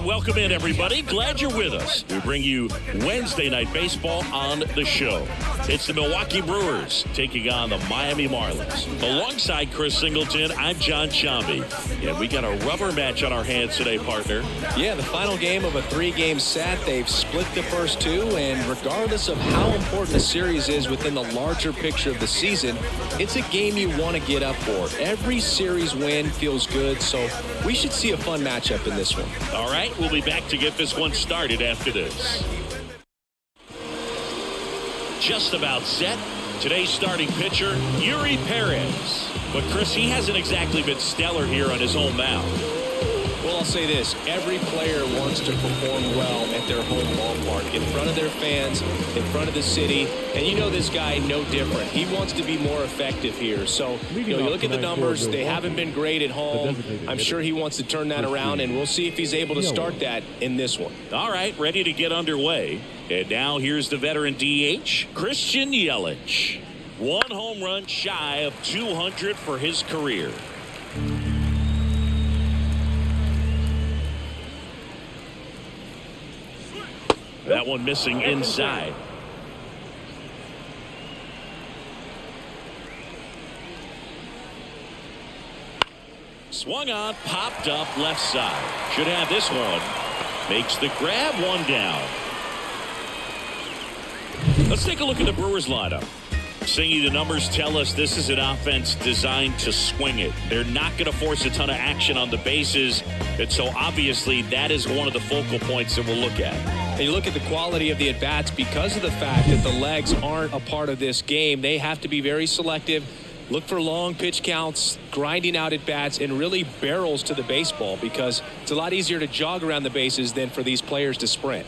welcome in, everybody. Glad you're with us. We bring you Wednesday Night Baseball on the show. It's the Milwaukee Brewers taking on the Miami Marlins. Alongside Chris Singleton, I'm John Shambi. And we got a rubber match on our hands today, partner. Yeah, the final game of a 3-game set. They've split the first two, and regardless of how important a series is within the larger picture of the season, it's a game you want to get up for. Every series win feels good, so we should see a fun matchup in this one. All right, we'll be back to get this one started after this. Just about set. Today's starting pitcher, Eury Perez. But Chris, he hasn't exactly been stellar here on his home mound. Well, I'll say this. Every player wants to perform well at their home ballpark, in front of their fans, in front of the city. And you know this guy no different. He wants to be more effective here. So, you look at the numbers. They haven't been great at home. I'm sure he wants to turn that around, and we'll see if he's able to start that in this one. All right, ready to get underway. And now here's the veteran DH, Christian Yelich. One home run shy of 200 for his career. That one missing inside. Swung on, popped up left side. Should have this one. Makes the grab, one down. Let's take a look at the Brewers lineup. Singy, the numbers tell us this is an offense designed to swing it. They're not going to force a ton of action on the bases. And so obviously that is one of the focal points that we'll look at. And you look at the quality of the at-bats because of the fact that the legs aren't a part of this game. They have to be very selective, look for long pitch counts, grinding out at-bats, and really barrels to the baseball because it's a lot easier to jog around the bases than for these players to sprint.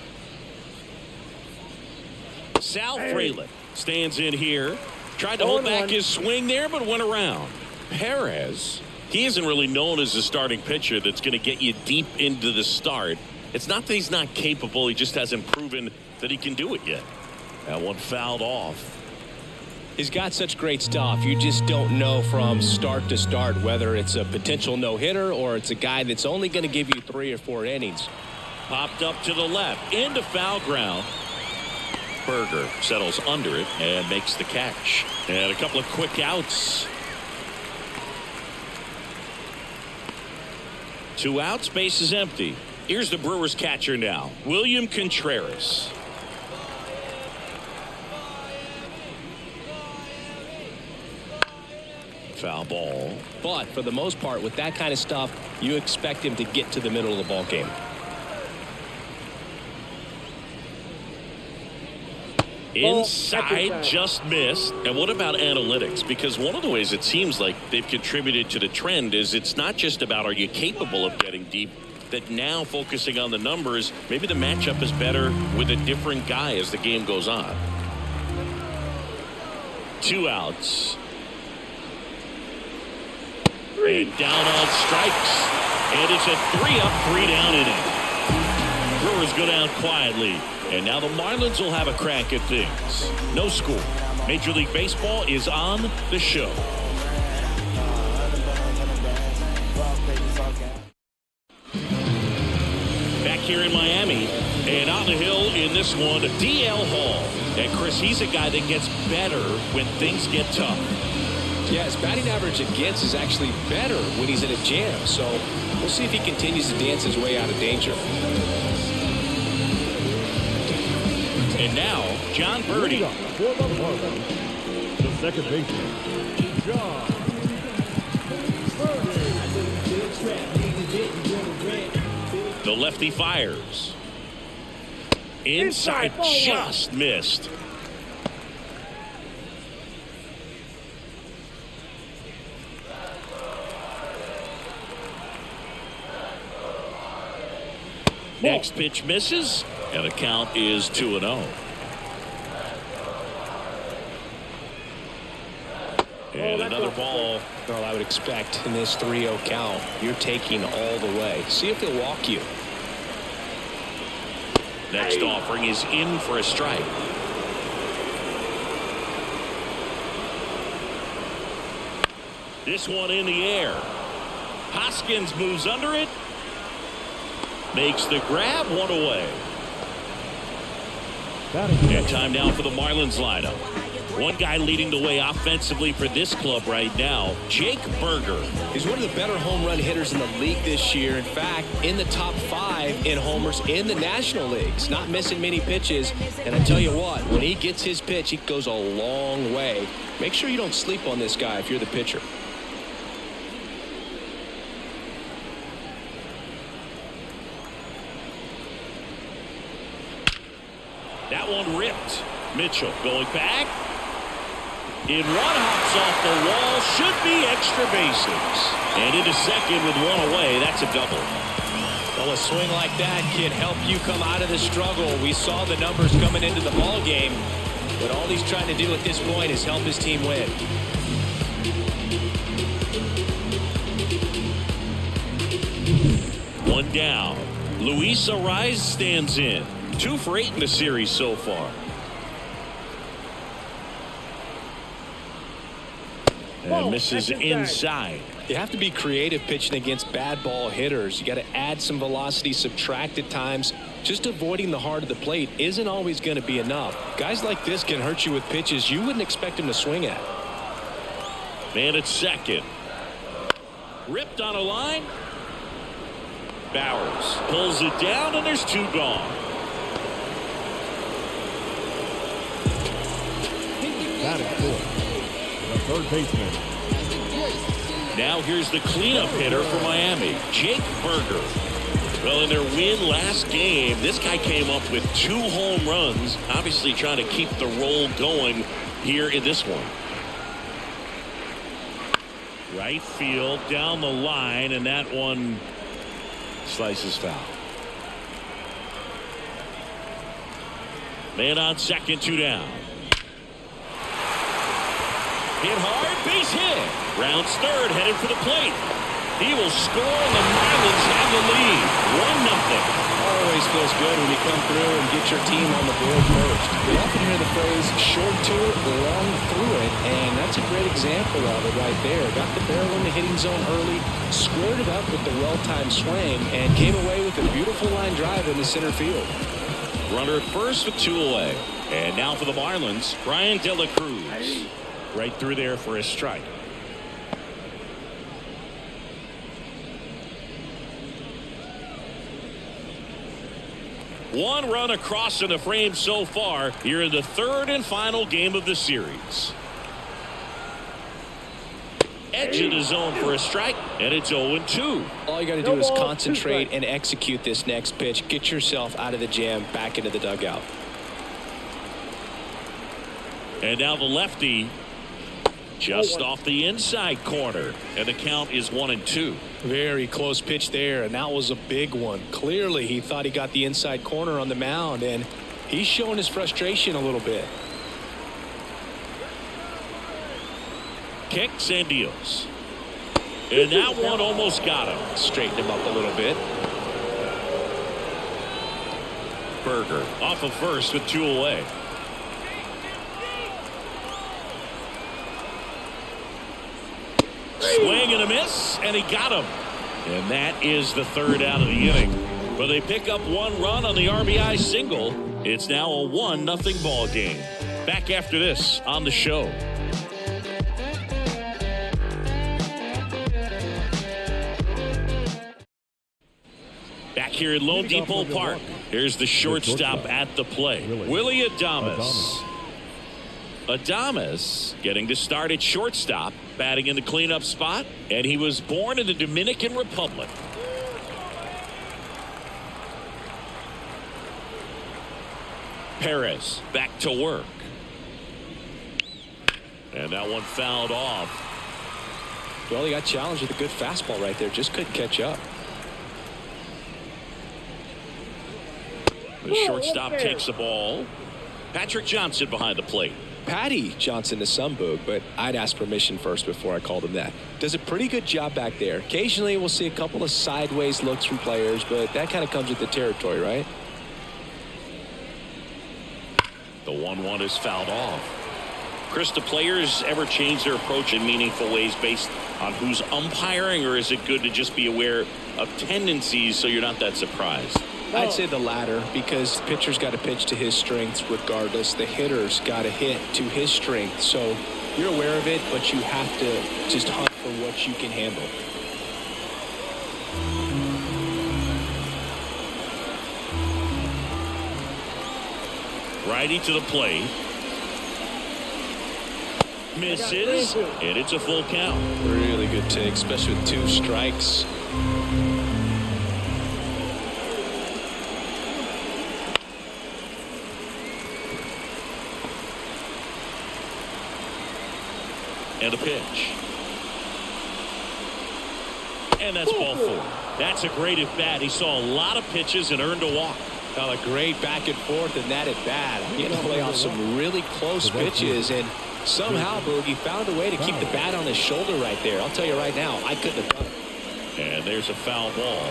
Sal Frelick stands in here. Tried to hold back his swing there, but went around. Perez, he isn't really known as a starting pitcher that's going to get you deep into the start. It's not that he's not capable. He just hasn't proven that he can do it yet. That one fouled off. He's got such great stuff. You just don't know from start to start whether it's a potential no-hitter or it's a guy that's only going to give you 3 or 4 innings. Popped up to the left into foul ground. Berger settles under it and makes the catch. And a couple of quick outs. 2 outs, base is empty. Here's the Brewers catcher now, William Contreras. Foul ball. But for the most part, with that kind of stuff, you expect him to get to the middle of the ball game. Inside, just missed. And what about analytics? Because one of the ways it seems like they've contributed to the trend is it's not just about are you capable of getting deep, that now focusing on the numbers, maybe the matchup is better with a different guy as the game goes on. 2 outs. And down on strikes. And it's a 3-up, 3-down inning. Brewers go down quietly. And now the Marlins will have a crack at things. No score. Major League Baseball is on the show. Back here in Miami, and on the hill in this one, DL Hall. And Chris, he's a guy that gets better when things get tough. Yeah, his batting average against is actually better when he's in a jam. So we'll see if he continues to dance his way out of danger. And now, John Birdie. For the Marlins, the second baseman, John Birdie. The lefty fires. Inside, just missed. Next pitch misses, and the count is 2-0. And another ball. Well, I would expect in this 3-0 count, you're taking all the way. See if he'll walk you. Next offering is in for a strike. This one in the air. Hoskins moves under it. Makes the grab, one away. Batting. And time now for the Marlins lineup. One guy leading the way offensively for this club right now, Jake Berger. He's one of the better home run hitters in the league this year. In fact, in the top 5 in homers in the National Leagues. Not missing many pitches. And I tell you what, when he gets his pitch, he goes a long way. Make sure you don't sleep on this guy if you're the pitcher. That one ripped. Mitchell going back. In one, hops off the wall, should be extra bases. And into second with one away. That's a double. Well, a swing like that can help you come out of the struggle. We saw the numbers coming into the ball game, but all he's trying to do at this point is help his team win. One down. Luis Ariz stands in. 2 for 8 in the series so far. And misses inside. You have to be creative pitching against bad ball hitters. You got to add some velocity, subtract at times. Just avoiding the heart of the plate isn't always going to be enough. Guys like this can hurt you with pitches you wouldn't expect him to swing at. Man at second. Ripped on a line. Bowers pulls it down, and there's 2 gone. Batting fourth. The third baseman. Now here's the cleanup hitter for Miami, Jake Berger. Well, in their win last game, this guy came up with 2 home runs, obviously trying to keep the roll going here in this one. Right field, down the line, and that one slices foul. Man on second, 2 down. Hit hard, base hit. Rounds third, headed for the plate. He will score, and the Marlins have the lead. 1-0. Always feels good when you come through and get your team on the board first. We often hear the phrase short to it, long through it, and that's a great example of it right there. Got the barrel in the hitting zone early, squared it up with the well-timed swing, and came away with a beautiful line drive in the center field. Runner at first with 2 away. And now for the Marlins, Brian De La Cruz. Right through there for a strike. One run across in the frame so far here in the 3rd and final game of the series. Edge of the zone for a strike, and it's 0-2. All you got to do is concentrate and execute this next pitch. Get yourself out of the jam, back into the dugout. And now the lefty just off the inside corner, and the count is 1-2. Very close pitch there, and that was a big one. Clearly he thought he got the inside corner on the mound, and he's showing his frustration a little bit. Kicks and deals, and that one almost got him. Straighten him up a little bit. Berger off of first with 2 away. Swing and a miss, and he got him. And that is the 3rd out of the inning. But they pick up 1 run on the RBI single. It's now a 1-0 ball game. Back after this on the show. Back here at Lone Depot Park. Here's the shortstop at the plate, Willie Adames. Adames getting to start at shortstop, batting in the cleanup spot, and he was born in the Dominican Republic. Perez back to work. And that one fouled off. Well, he got challenged with a good fastball right there. Just couldn't catch up. The shortstop takes the ball. Patrick Johnson behind the plate. Patty Johnson to some book, but I'd ask permission first before I called him that. Does a pretty good job back there. Occasionally we'll see a couple of sideways looks from players, but that kind of comes with the territory, right? The 1-1 is fouled off. Chris, do players ever change their approach in meaningful ways based on who's umpiring, or is it good to just be aware of tendencies so you're not that surprised? I'd say the latter, because the pitcher's got to pitch to his strengths regardless. The hitter's got to hit to his strength. So you're aware of it, but you have to just hunt for what you can handle. Righty to the plate. Misses, and it's a full count. Really good take, especially with 2 strikes. And a pitch. And that's ball 4. That's a great at bat. He saw a lot of pitches and earned a walk. A great back and forth in that at bat. He had to play off some really close pitches, and somehow Boogie found a way to keep the bat on his shoulder right there. I'll tell you right now, I couldn't have done it. And there's a foul ball.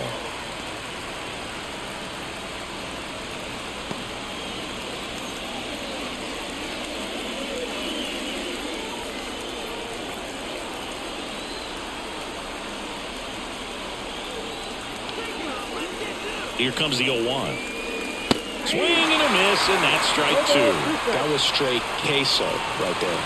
Here comes the 0-1. Swing and a miss, and that's strike 2. That was straight queso right there.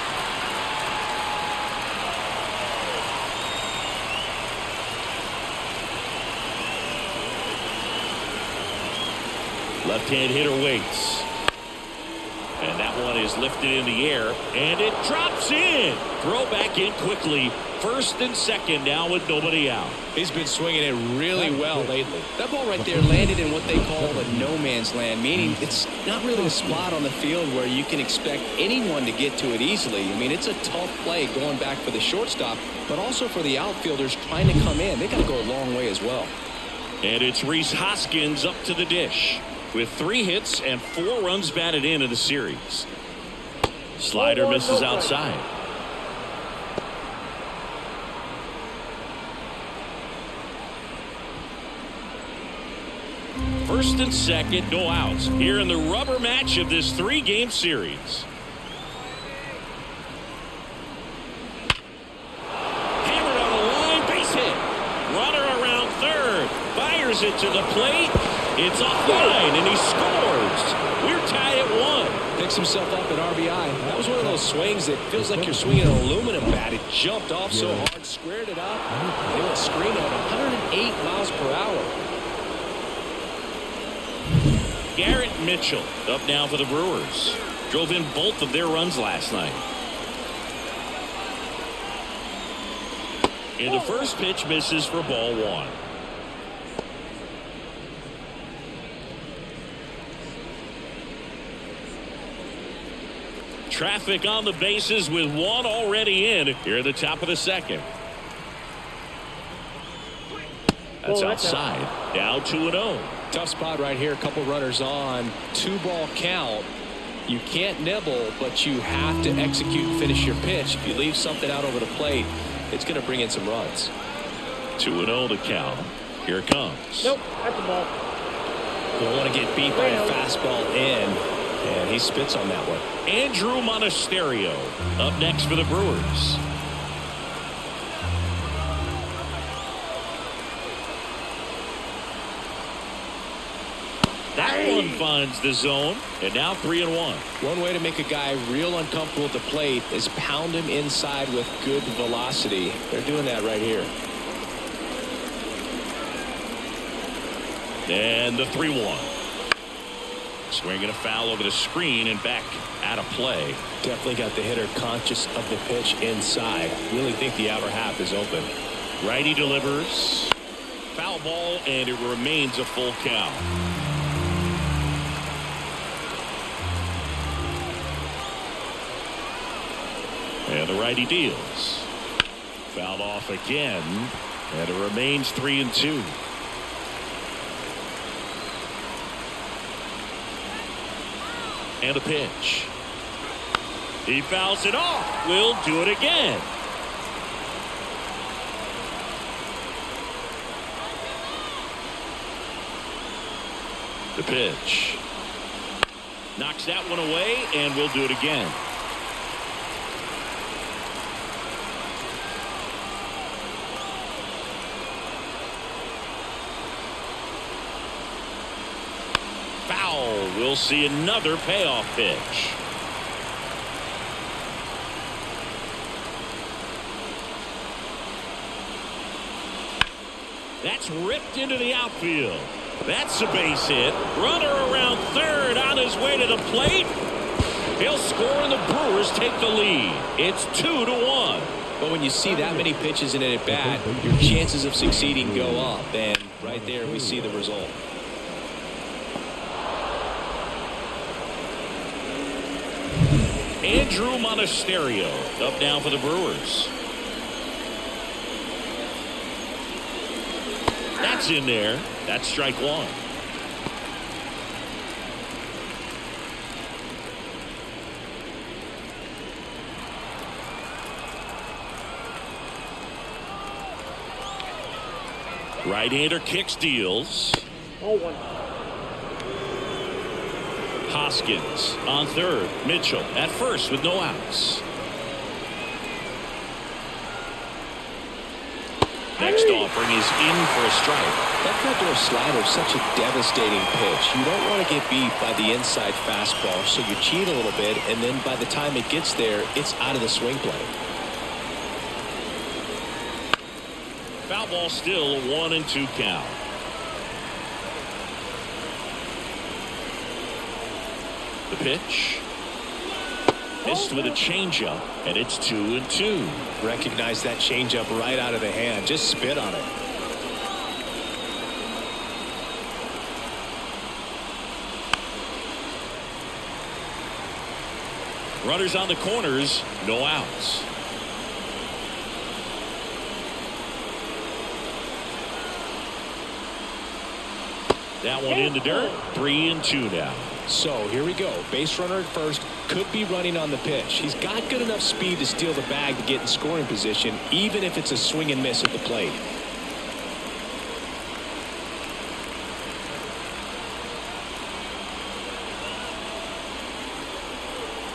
Left-hand hitter waits. And that one is lifted in the air, and it drops in. Throw back in quickly. First and second now with nobody out. He's been swinging it really well lately. That ball right there landed in what they call the no man's land, meaning it's not really a spot on the field where you can expect anyone to get to it easily. I mean, it's a tough play going back for the shortstop, but also for the outfielders trying to come in. They got to go a long way as well. And it's Rhys Hoskins up to the dish with 3 hits and 4 runs batted in the series. Slider misses outside. First and second, no outs here in the rubber match of this 3-game series. Hammered on the line, base hit. Runner around third, fires it to the plate. It's offline, and he scores. We're tied at 1. Picks himself up at RBI. That was one of those swings that feels like you're swinging an aluminum bat. It jumped off so hard, squared it up. They went screaming at 108 miles per hour. Garrett Mitchell up now for the Brewers. Drove in both of their runs last night. And the first pitch misses for ball 1. Traffic on the bases with 1 already in here at the top of the second. That's outside. Now 2-0. Tough spot right here. A couple runners on. 2-ball count. You can't nibble, but you have to execute and finish your pitch. If you leave something out over the plate, it's going to bring in some runs. 2-0 the count. Here it comes. Nope, that's a ball. Don't want to get beat by a fastball in, and he spits on that one. Andrew Monasterio up next for the Brewers. That one finds the zone, and now 3-1. One way to make a guy real uncomfortable at the plate is pound him inside with good velocity. They're doing that right here. And the 3-1. Swinging a foul over the screen and back out of play. Definitely got the hitter conscious of the pitch inside. Really think the outer half is open. Righty delivers. Foul ball, and it remains a full count. And the righty deals. Fouled off again, and it remains 3-2. And a pitch. He fouls it off. We'll do it again. The pitch. Knocks that one away, and we'll do it again. Foul. We'll see another payoff pitch. That's ripped into the outfield. That's a base hit. Runner around third on his way to the plate. He'll score and the Brewers take the lead. It's 2-1. But when you see that many pitches in an at-bat, your chances of succeeding go up. And right there we see the result. Andrew Monasterio up now for the Brewers. That's in there. That's strike one. Right-hander kicks, deals. 0-1. Hoskins on third. Mitchell at first with no outs. Next offering is in for a strike. That front door slider is such a devastating pitch. You don't want to get beat by the inside fastball, so you cheat a little bit, and then by the time it gets there, it's out of the swing plane. Foul ball still, a 1-2 count. The pitch. Missed with a changeup, and it's 2-2. Recognize that changeup right out of the hand. Just spit on it. Runners on the corners, no outs. That one in the dirt. 3-2 now. So here we go. Base runner at first. Could be running on the pitch. He's got good enough speed to steal the bag to get in scoring position, even if it's a swing and miss at the plate.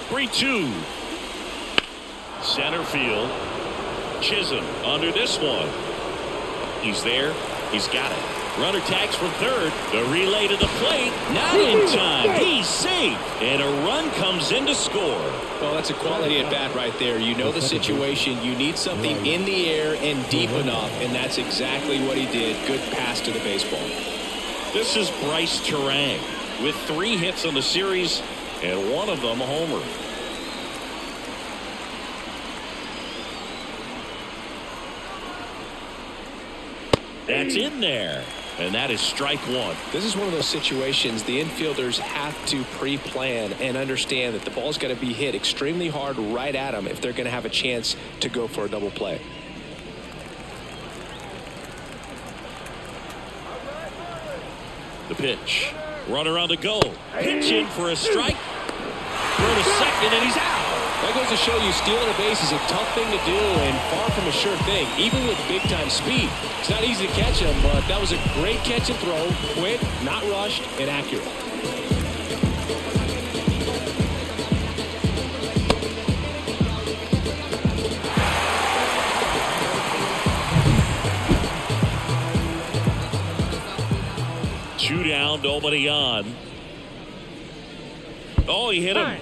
Three-two. Center field. Chisholm under this one. He's there. He's got it. Runner tags from third. The relay to the plate. Not in time. He's safe. And a run comes in to score. Well, that's a quality at bat right there. You know the situation. You need something in the air and deep enough, and that's exactly what he did. Good pass to the baseball. This is Bryce Terang with 3 hits on the series and one of them a homer. That's in there. And that is strike one. This is one of those situations the infielders have to pre-plan and understand that the ball's got to be hit extremely hard right at them if they're going to have a chance to go for a double play. The pitch. Runner on the go. Pitch in for a strike. Throw to second, and he's out. That goes to show you stealing a base is a tough thing to do and far from a sure thing, even with big-time speed. It's not easy to catch him, but that was a great catch and throw. Quick, not rushed, and accurate. Two down, nobody on. Oh, he hit him.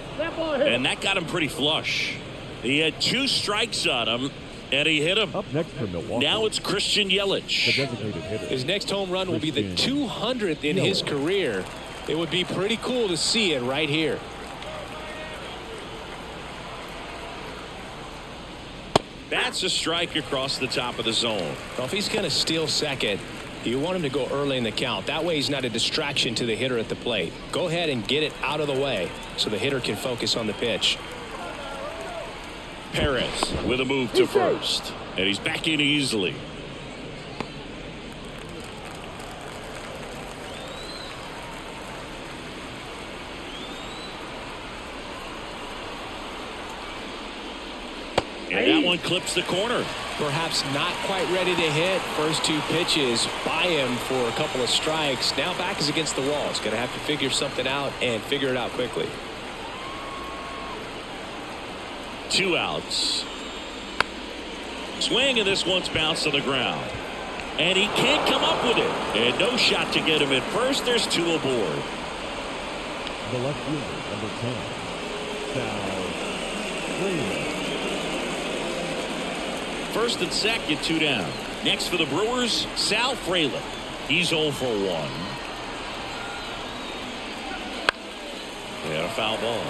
And that got him pretty flush. He had 2 strikes on him, and he hit him. Up next for Milwaukee. Now it's Christian The Yelich. designated hitter. His next home run will be the 200th in his career. It would be pretty cool to see it right here. That's a strike across the top of the zone. Well, if he's going to steal second, you want him to go early in the count. That way he's not a distraction to the hitter at the plate. Go ahead and get it out of the way so the hitter can focus on the pitch. Perez with a move to first. And he's back in easily. And that one clips the corner. Perhaps not quite ready to hit. First 2 pitches by him for a couple of strikes. Now back is against the wall. He's going to have to figure something out and figure it out quickly. 2 outs. Swing, and this one's bounced to the ground. And he can't come up with it. And no shot to get him at first. There's 2 aboard. the left fielder, number 10, Sal Freeland. First and second, 2 down. Next for the Brewers, Sal Freeland. He's 0 for 1. And a foul ball.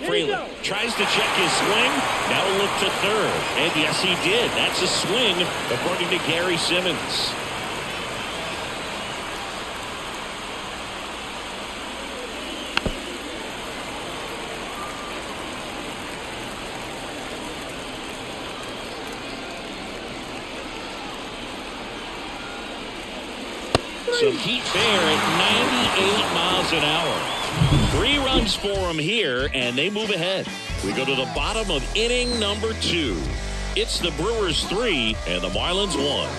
Freeland tries to check his swing. Now a look to third. And yes, he did. That's a swing, according to Gary Simmons. Some heat there at 98 miles an hour. 3 runs for him here, and they move ahead. We go to the bottom of inning number 2. It's the Brewers 3 and the Marlins 1.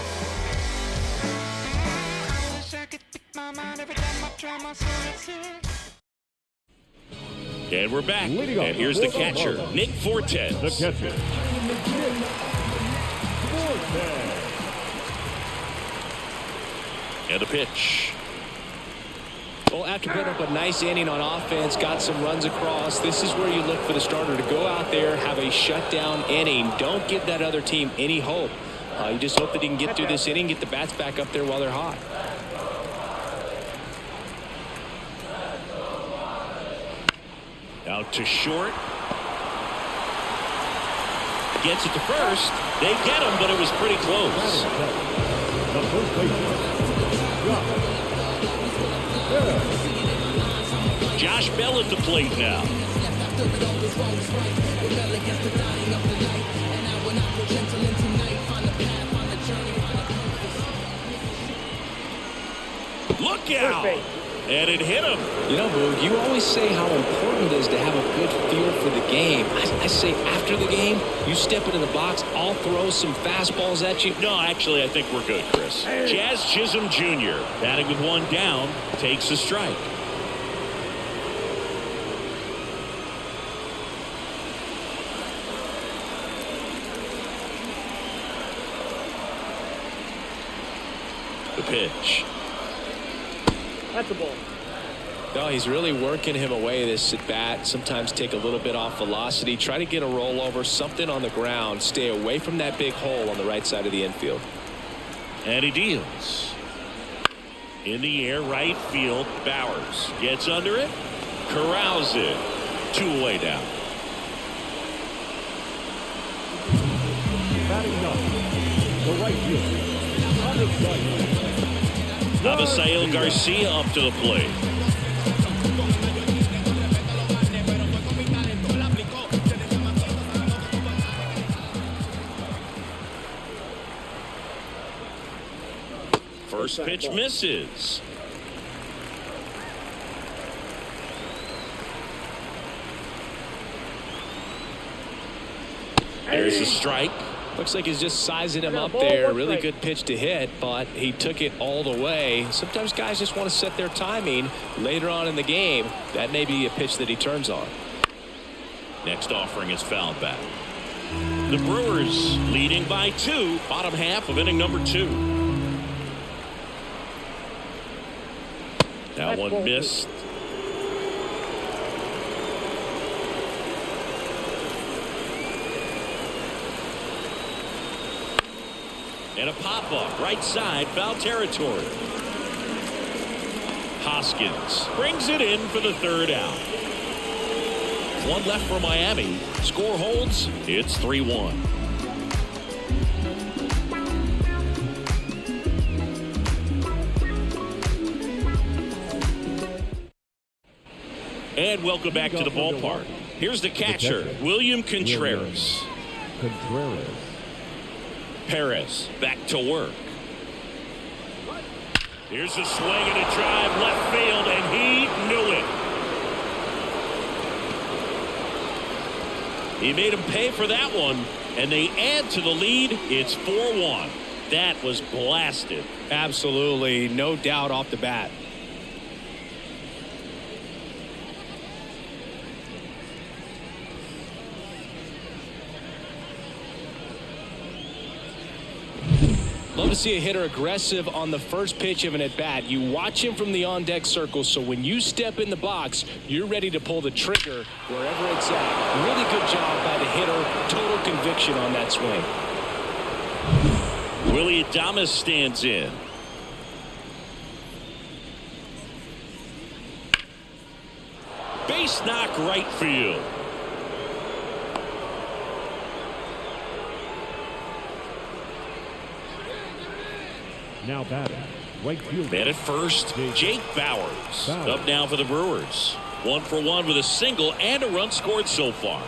And we're back. And here's the catcher, Nick Fortes. The catcher, Nick Fortes. And the pitch. Well, after putting up a nice inning on offense, got some runs across, this is where you look for the starter to go out there, have a shutdown inning. Don't give that other team any hope. You just hope that he can get through this inning, get the bats back up there while they're hot. Out to short. Gets it to first. They get him, but it was pretty close. The first baseman, Josh Bell at the plate now. Look out! And it hit him. You know, Boog, you always say how important it is to have a good feel for the game. I say after the game, you step into the box, I'll throw some fastballs at you. No, actually, I think we're good, Chris. Jazz Chisholm Jr., batting with 1 down, takes a strike. The pitch. That's a ball. No, he's really working him away this at bat. Sometimes take a little bit off velocity. Try to get a rollover, something on the ground. Stay away from that big hole on the right side of the infield. And he deals. In the air, right field. Bowers gets under it. Corrals it. 2 away down. batting up, the right fielder, Abisail Garcia up to the plate. First pitch misses. There's a strike. Looks like he's just sizing him up there. Really good pitch to hit, but he took it all the way. Sometimes guys just want to set their timing later on in the game. That may be a pitch that he turns on. Next offering is fouled back. The Brewers leading by 2, bottom half of inning number 2. That one missed. And a pop-up, right side, foul territory. Hoskins brings it in for the third out. One left for Miami. Score holds. It's 3-1. And welcome back to the ballpark. Here's the catcher, William Contreras. Perez back to work. Here's a swing and a drive left field, and he knew it. He made him pay for that one, and they add to the lead. It's 4-1. that was blasted. Absolutely, no doubt off the bat. Love to see a hitter aggressive on the first pitch of an at-bat. You watch him from the on-deck circle, so when you step in the box, you're ready to pull the trigger wherever it's at. Really good job by the hitter. Total conviction on that swing. Willie Adames stands in. Base knock right field. Now batting, right fielder. Man at first, Jake Bauers. Up now for the Brewers. 1 for 1 with a single and a run scored so far.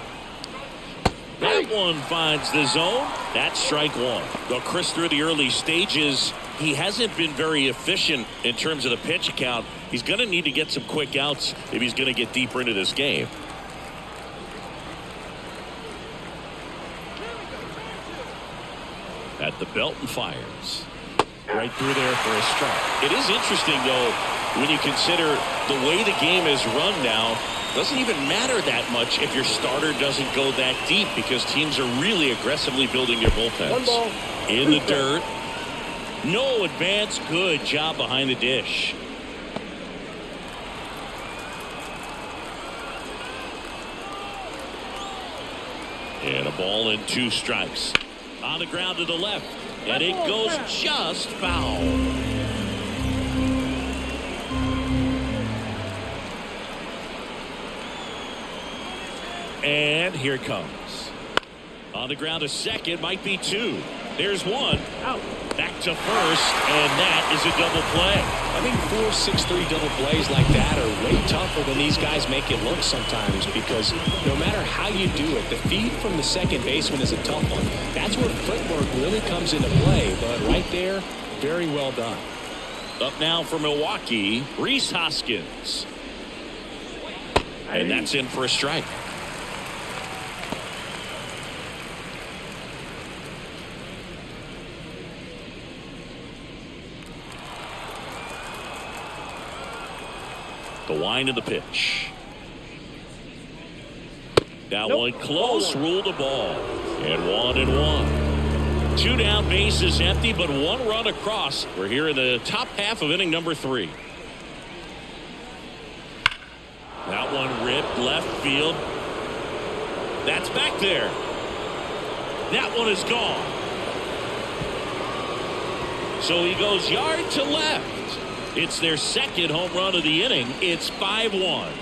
That one finds the zone. That's strike one. Well, Chris, through the early stages, he hasn't been very efficient in terms of the pitch count. He's going to need to get some quick outs if he's going to get deeper into this game. At the belt and fires. Right through there for a strike. It is interesting, though, when you consider the way the game is run now. Doesn't even matter that much if your starter doesn't go that deep because teams are really aggressively building their bullpens. One ball. In the dirt. No advance. Good job behind the dish. And a ball and 2 strikes. On the ground to the left. And it goes just foul. And here it comes. On the ground to second, might be 2. There's 1. Out. Back to first, and that is a double play. I think 4, 6, 3 double plays like that are way tougher than these guys make it look sometimes because no matter how you do it, the feed from the second baseman is a tough one. That's where footwork really comes into play, but right there, very well done. Up now for Milwaukee, Rhys Hoskins. And that's in for a strike. The wind of the pitch. That one close, ruled the ball. And 1-1. 2 down, bases empty, but 1 run across. We're here in the top half of inning number 3. That one ripped left field. That's back there. That one is gone. So he goes yard to left. It's their second home run of the inning. It's 5-1.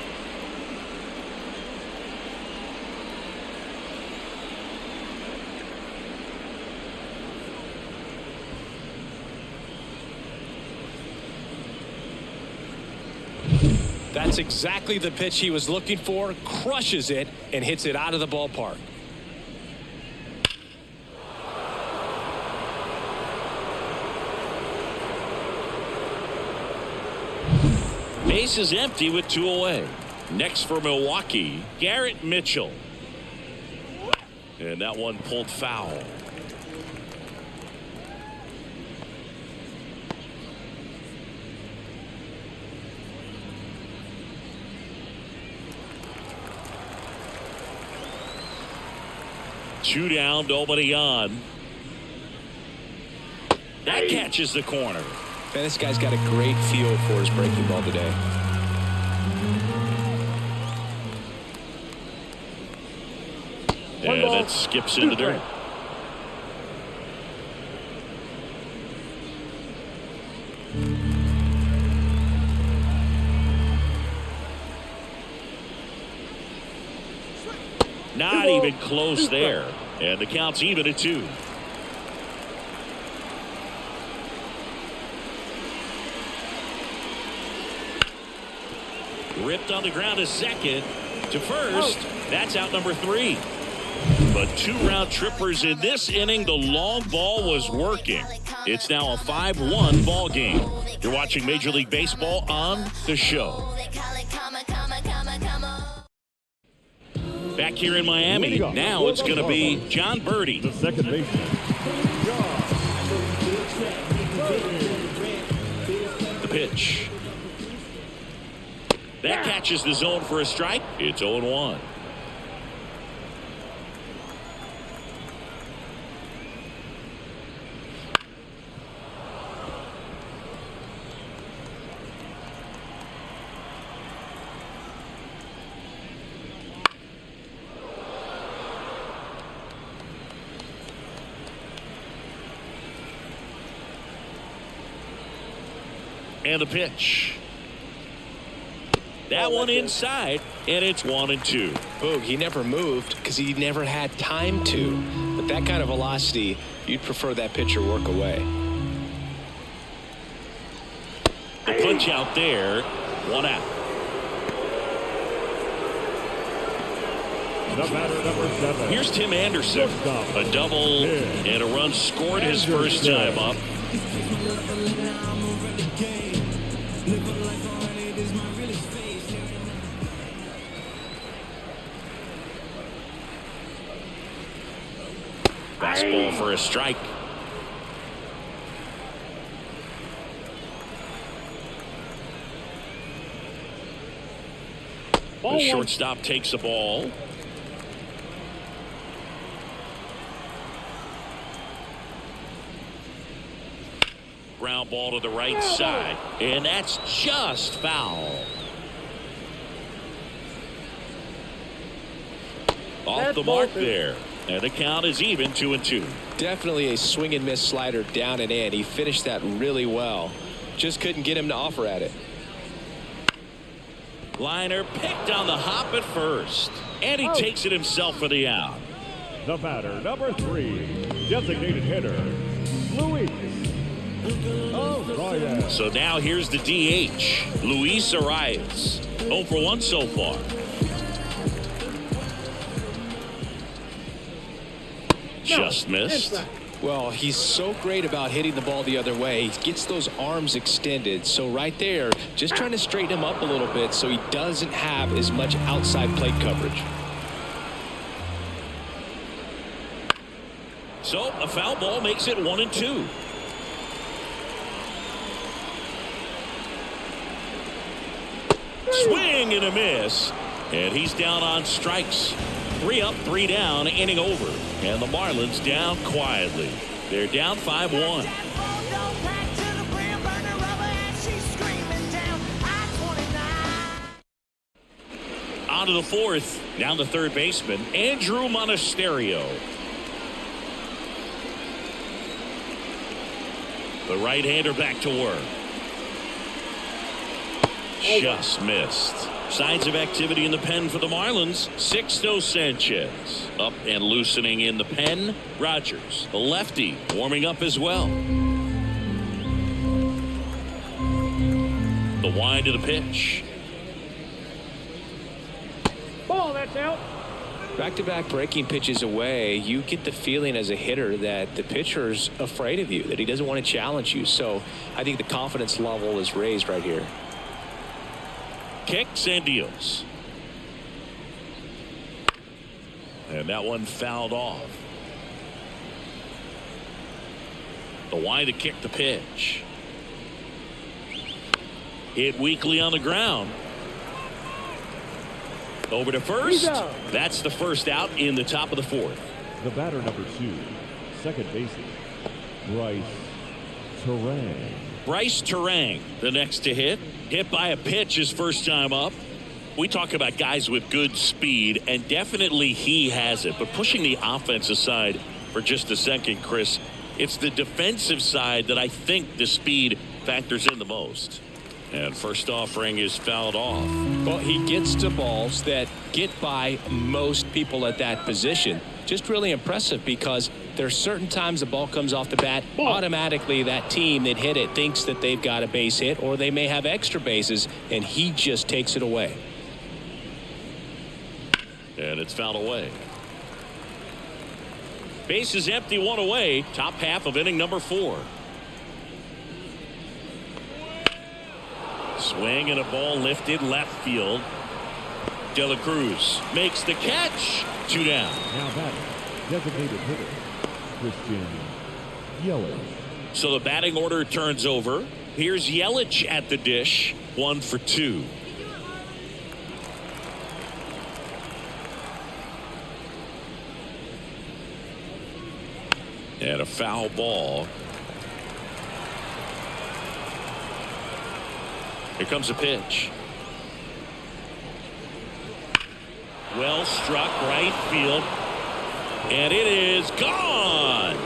That's exactly the pitch he was looking for. Crushes it and hits it out of the ballpark. Base is empty with 2 away. Next for Milwaukee, Garrett Mitchell. And that one pulled foul. Two down, nobody on. That catches the corner. Man, this guy's got a great feel for his breaking ball today. And that skips in the dirt. Not even close there. And the count's even at 2. Ripped on the ground to second. To first. That's out number 3. But 2 round trippers in this inning. The long ball was working. It's now a 5-1 ball game. You're watching Major League Baseball on The Show. Back here in Miami. Now it's going to be John Birdie. The second baseman. The pitch. That catches the zone for a strike. It's 0-1. And the pitch. That one inside, and it's 1-2. Boog, he never moved because he never had time to. But that kind of velocity, you'd prefer that pitcher work away. The punch out there, 1 out. The batter, number 7. Here's Tim Anderson. A double and a run scored his first time up. Fastball for a strike. The shortstop takes the ball. Ground ball to the right side, and that's just foul. Off the mark there, and the count is even, 2-2. Definitely a swing and miss slider down and in. He finished that really well. Just couldn't get him to offer at it. Liner picked on the hop at first, and he takes it himself for the out. The batter, number 3, designated hitter, Luis. Oh, yeah. So now here's the DH, Luis Arias. 0 for 1 so far. Just missed. Well, he's so great about hitting the ball the other way. He gets those arms extended. So right there, just trying to straighten him up a little bit so he doesn't have as much outside plate coverage. So a foul ball makes it 1-2. Swing and a miss, and he's down on strikes. 3 up, 3 down, inning over, and the Marlins down quietly. They're down 5-1. On to the 4th, down to third baseman Andrew Monasterio. The right-hander back to work. Just missed. Signs of activity in the pen for the Marlins. Sixto Sanchez up and loosening in the pen. Rogers, the lefty, warming up as well. The wind of the pitch. Ball, that's out. Back-to-back breaking pitches away, you get the feeling as a hitter that the pitcher's afraid of you, that he doesn't want to challenge you. So I think the confidence level is raised right here. Kicks and deals. And that one fouled off. The wind to kick the pitch. Hit weakly on the ground. Over to first. That's the first out in the top of the 4th. The batter, number 2, second baseman, Bryce Terang. Bryce Terang, the next to hit. Hit by a pitch his first time up. We talk about guys with good speed, and definitely he has it. But pushing the offense aside for just a second, Chris, it's the defensive side that I think the speed factors in the most. And first offering is fouled off. Well, he gets to balls that get by most people at that position. Just really impressive because there's certain times the ball comes off the bat, automatically that team that hit it thinks that they've got a base hit or they may have extra bases, and he just takes it away. And it's fouled away. Base is empty, 1 away. Top half of inning number 4. Swing and a ball lifted left field. De La Cruz makes the catch. 2 down. Now batting, designated hitter, Christian Yelich. So the batting order turns over. Here's Yelich at the dish. 1 for 2. And a foul ball. Here comes a pitch. Well struck, right field. And it is gone.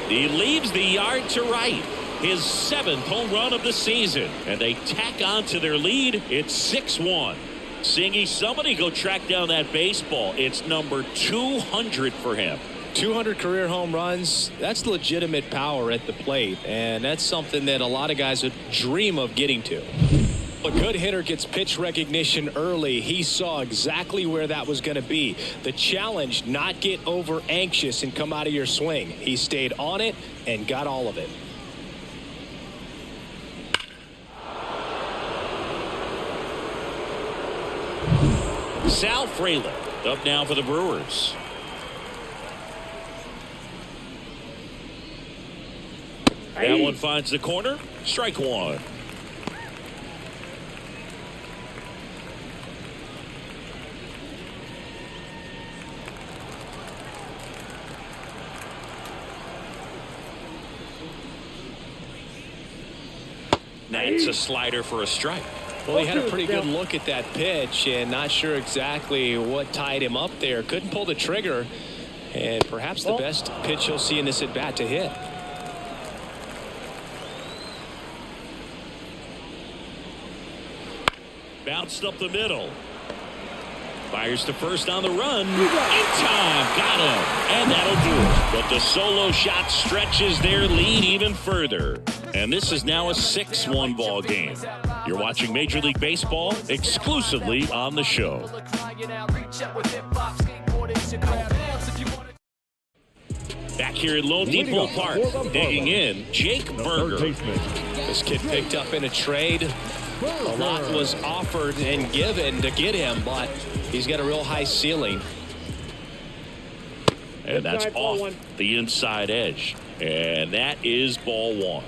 He leaves the yard to right. His 7th home run of the season. And they tack on to their lead. It's 6-1. Singy, somebody go track down that baseball. It's number 200 for him. 200 career home runs. That's legitimate power at the plate, and that's something that a lot of guys would dream of getting to. A good hitter gets pitch recognition early. He saw exactly where that was going to be. The challenge, not get over anxious and come out of your swing. He stayed on it and got all of it. Sal Frelick up now for the Brewers. That one finds the corner. Strike 1. That's a slider for a strike. Well, he had a pretty good look at that pitch and not sure exactly what tied him up there. Couldn't pull the trigger, and perhaps the best pitch you'll see in this at bat to hit. Bounced up the middle. Fires to first on the run. In time. Got him. And that'll do it. But the solo shot stretches their lead even further. And this is now a 6-1 ball game. You're watching Major League Baseball exclusively on the show. Back here at Lone Depot Park, digging in, Jake Burger. This kid picked up in a trade. A lot was offered and given to get him, but he's got a real high ceiling. And that's off the inside edge. And that is ball 1.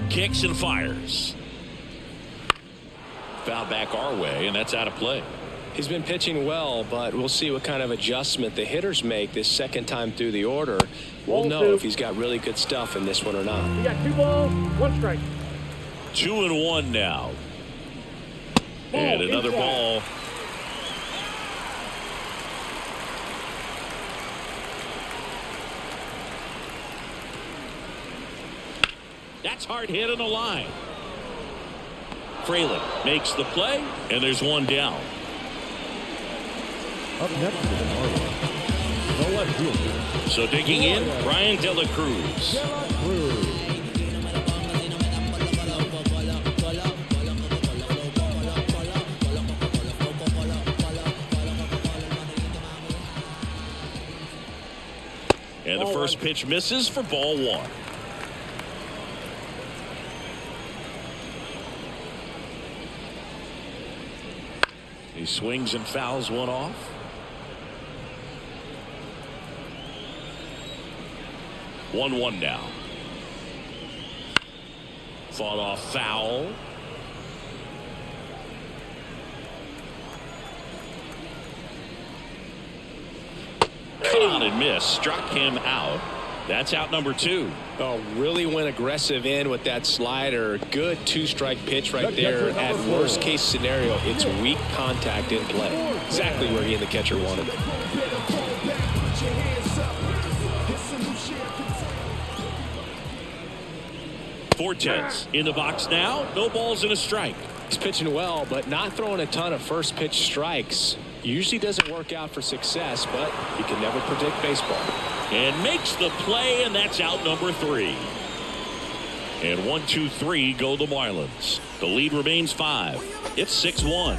Kicks and fires. Foul back our way, and that's out of play. He's been pitching well, but we'll see what kind of adjustment the hitters make this second time through the order. We'll know if he's got really good stuff in this one or not. You got 2 balls, 1 strike. 2-1 now. And another ball. That's hard hit on the line. Frelick makes the play, and there's one down. Up next to the Marlins, the left fielder. So digging in, Brian De La Cruz. And the first pitch misses for ball 1. He swings and fouls one off. 1-1 now. Fought off foul. Cut on and miss. Struck him out. That's out number 2. Oh, really went aggressive in with that slider. Good 2-strike pitch right there. At worst case scenario, it's weak contact in play. Exactly where he and the catcher wanted it. Fortes in the box now. No balls and a strike. He's pitching well, but not throwing a ton of first pitch strikes. Usually doesn't work out for success, but you can never predict baseball. And makes the play, and that's out number 3. And 1, 2, 3 go the Marlins. The lead remains 5. It's 6-1.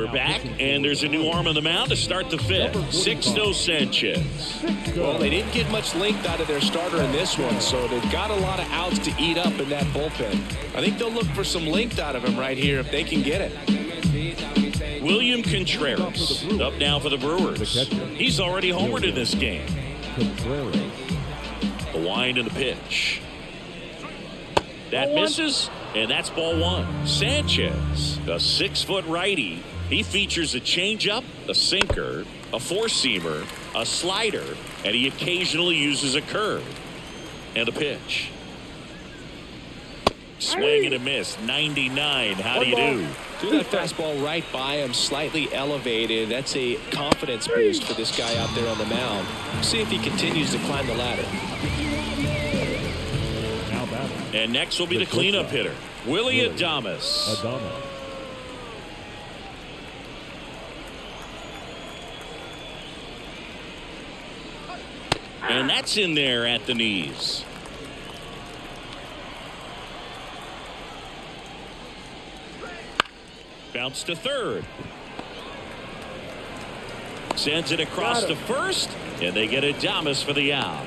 We're back, and there's a new arm on the mound to start the fifth. Sixto Sanchez. Well, they didn't get much length out of their starter in this one, so they've got a lot of outs to eat up in that bullpen. I think they'll look for some length out of him right here if they can get it. William Contreras up now for the Brewers. He's already homered in this game. The wind and the pitch. That misses, and that's ball one. Sanchez, a 6-foot righty. He features a changeup, a sinker, a four-seamer, a slider, and he occasionally uses a curve. And a pitch. Swing and a miss. 99. How do you do? Threw that fastball right by him, slightly elevated. That's a confidence boost for this guy out there on the mound. See if he continues to climb the ladder. And next will be the cleanup hitter, Willie Adames. And that's in there at the knees. Bounce to third. Sends it across to first, and they get Adames for the out.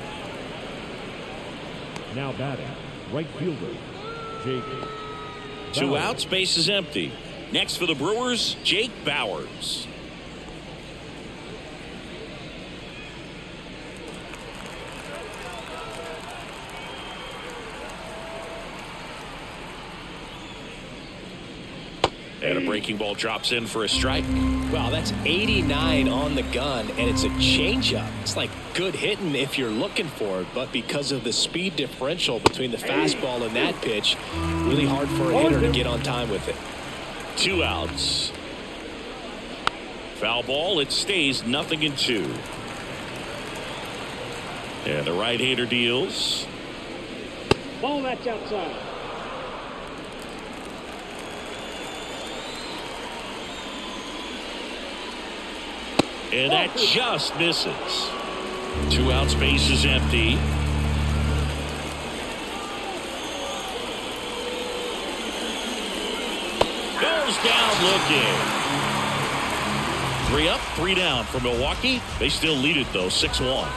Now batting, right fielder, Jake. Two outs, base is empty. Next for the Brewers, Jake Bowers. And a breaking ball drops in for a strike. Wow, that's 89 on the gun, and it's a changeup. It's like good hitting if you're looking for it, but because of the speed differential between the fastball and that pitch, really hard for a hitter to get on time with it. Two outs. Foul ball, it stays 0-2. And the right-hander deals. Ball, that's outside. And that just misses. 2 outs, base is empty. Goes down looking. 3 up, 3 down for Milwaukee. They still lead it though, 6-1.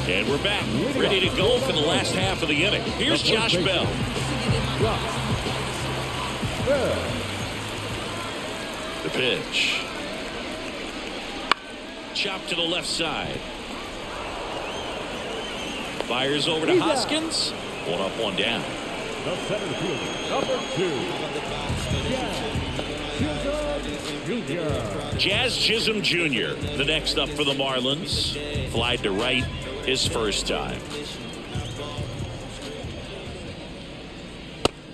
And we're back, ready to go for the last half of the inning. Here's Josh Bell. The pitch. Chop to the left side. Fires over to Hoskins. 1 up, 1 down. The center fielder, number 2, Jazz Chisholm Jr., the next up for the Marlins. Flied to right his first time.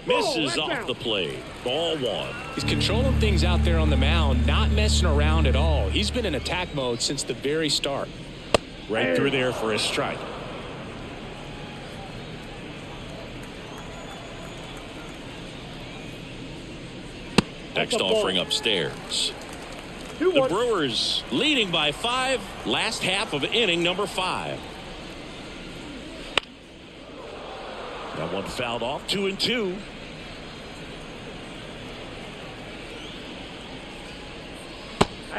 Misses off the plate. Ball 1. He's controlling things out there on the mound, not messing around at all. He's been in attack mode since the very start. Right through there for a strike. Next offering upstairs. The Brewers leading by 5. Last half of inning number 5. That one fouled off. 2-2.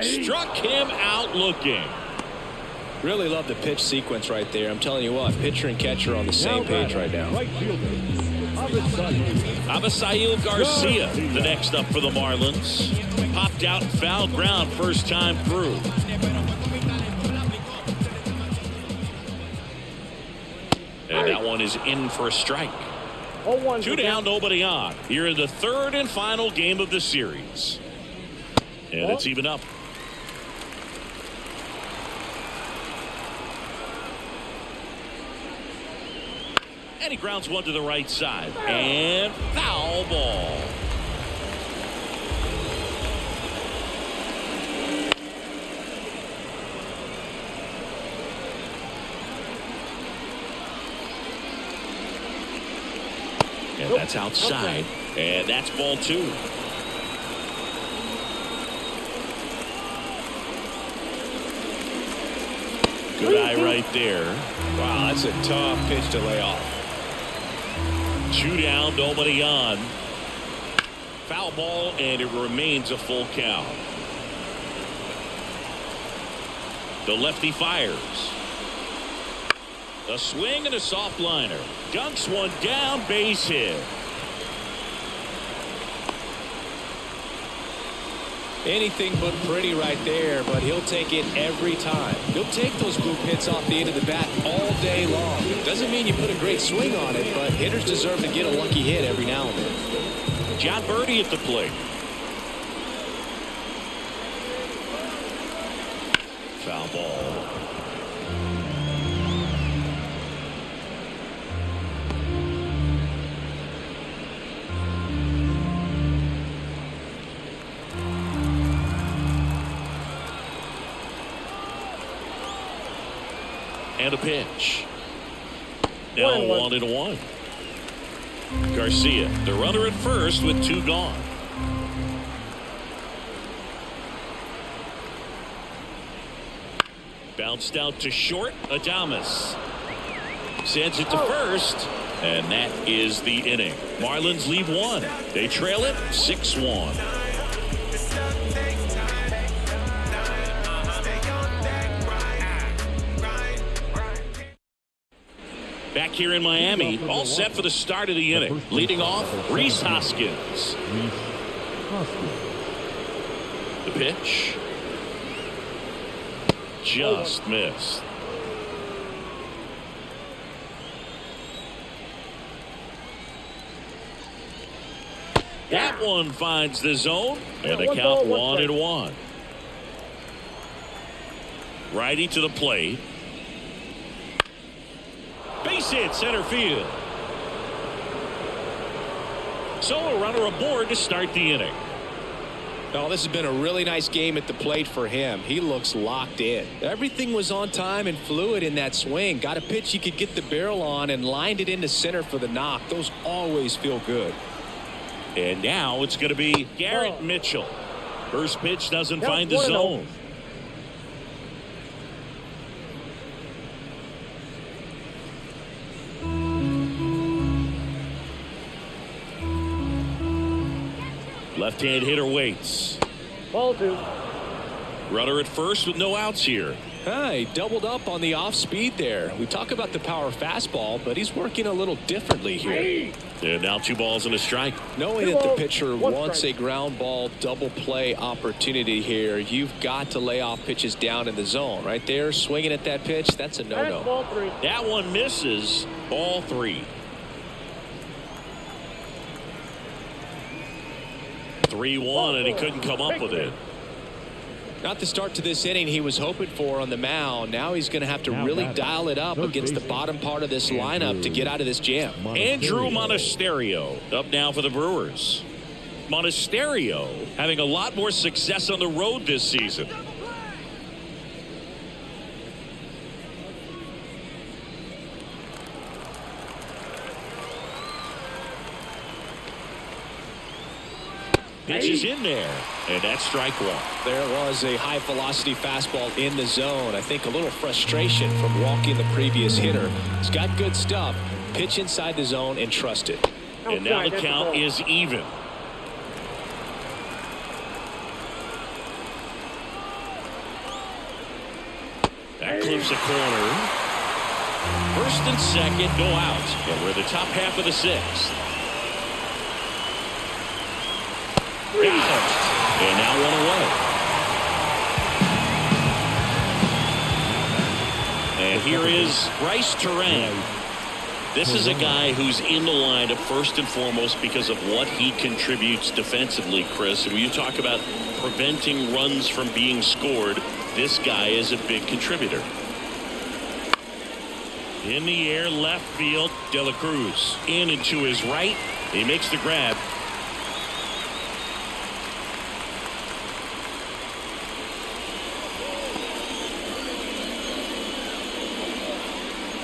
Struck him out looking. Really love the pitch sequence right there. I'm telling you what, pitcher and catcher on the same page right now. right fielder, Avisail Garcia, the next up for the Marlins. Popped out and fouled ground first time through. And that one is in for a strike. 2 down, nobody on. Here in the third and final game of the series. And it's even up. And he grounds one to the right side. And foul ball. And that's outside. And that's ball 2. Good eye right there. Wow, that's a tough pitch to lay off. 2 down, nobody on. Foul ball, and it remains a full count. The lefty fires. A swing and a soft liner. Dunks one down, base hit. Anything but pretty right there, but he'll take it every time. He'll take those blue pits off the end of the bat all day long. Doesn't mean you put a great swing on it, but hitters deserve to get a lucky hit every now and then. John Birdie at the plate. Foul ball. And a pitch. Now 1-1. Garcia, the runner at first with 2 gone. Bounced out to short. Adames sends it to first, and that is the inning. Marlins lead 1. They trail it 6-1. Back here in Miami, all set for the start of the inning. Leading off, Rhys Hoskins. The pitch. Just missed. That one finds the zone, and the count 1-1. Righty to the plate. Base hit center field. So a runner aboard to start the inning. Oh, this has been a really nice game at the plate for him. He looks locked in. Everything was on time and fluid in that swing. Got a pitch he could get the barrel on and lined it into center for the knock. Those always feel good. And now it's going to be Garrett Mitchell. First pitch doesn't find the zone. Left-hand hitter waits. Ball 2. Runner at first with no outs here. He doubled up on the off speed there. We talk about the power fastball, but he's working a little differently here. And now 2 balls and a strike. Knowing that the pitcher wants a ground ball double play opportunity here, you've got to lay off pitches down in the zone. Right there, swinging at that pitch, that's a no-no. Ball 3. That one misses. Ball 3. 3-1, and he couldn't come up with it. Not the start to this inning he was hoping for on the mound. Now he's going to have to really dial it up against the bottom part of this lineup to get out of this jam. Andrew Monasterio up now for the Brewers. Monasterio having a lot more success on the road this season. Pitch is in there, and that's strike 1. There was a high velocity fastball in the zone. I think a little frustration from walking the previous hitter. He's got good stuff. Pitch inside the zone and trust it. And now the count is even. That clips a corner. First and second, no outs. And we're in the top half of the 6th. Got it. And now 1 away. And here is Bryce Terang. This is a guy who's in the lineup first and foremost because of what he contributes defensively, Chris. And when you talk about preventing runs from being scored, this guy is a big contributor. In the air, left field, De La Cruz. In and to his right. He makes the grab.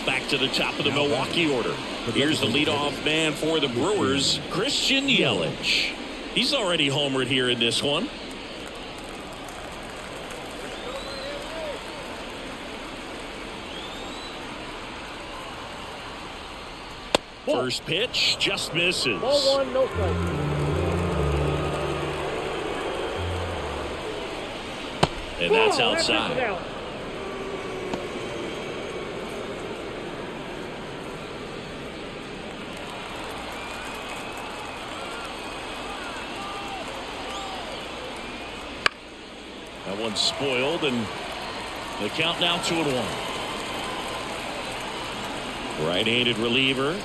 Back to the top of the Milwaukee order. Here's the leadoff man for the Brewers, Christian Yelich. He's already homered here in this one. First pitch just misses. Ball one, no strike. And that's outside. Out. That one's spoiled, and the count now 2-1. Right-handed reliever.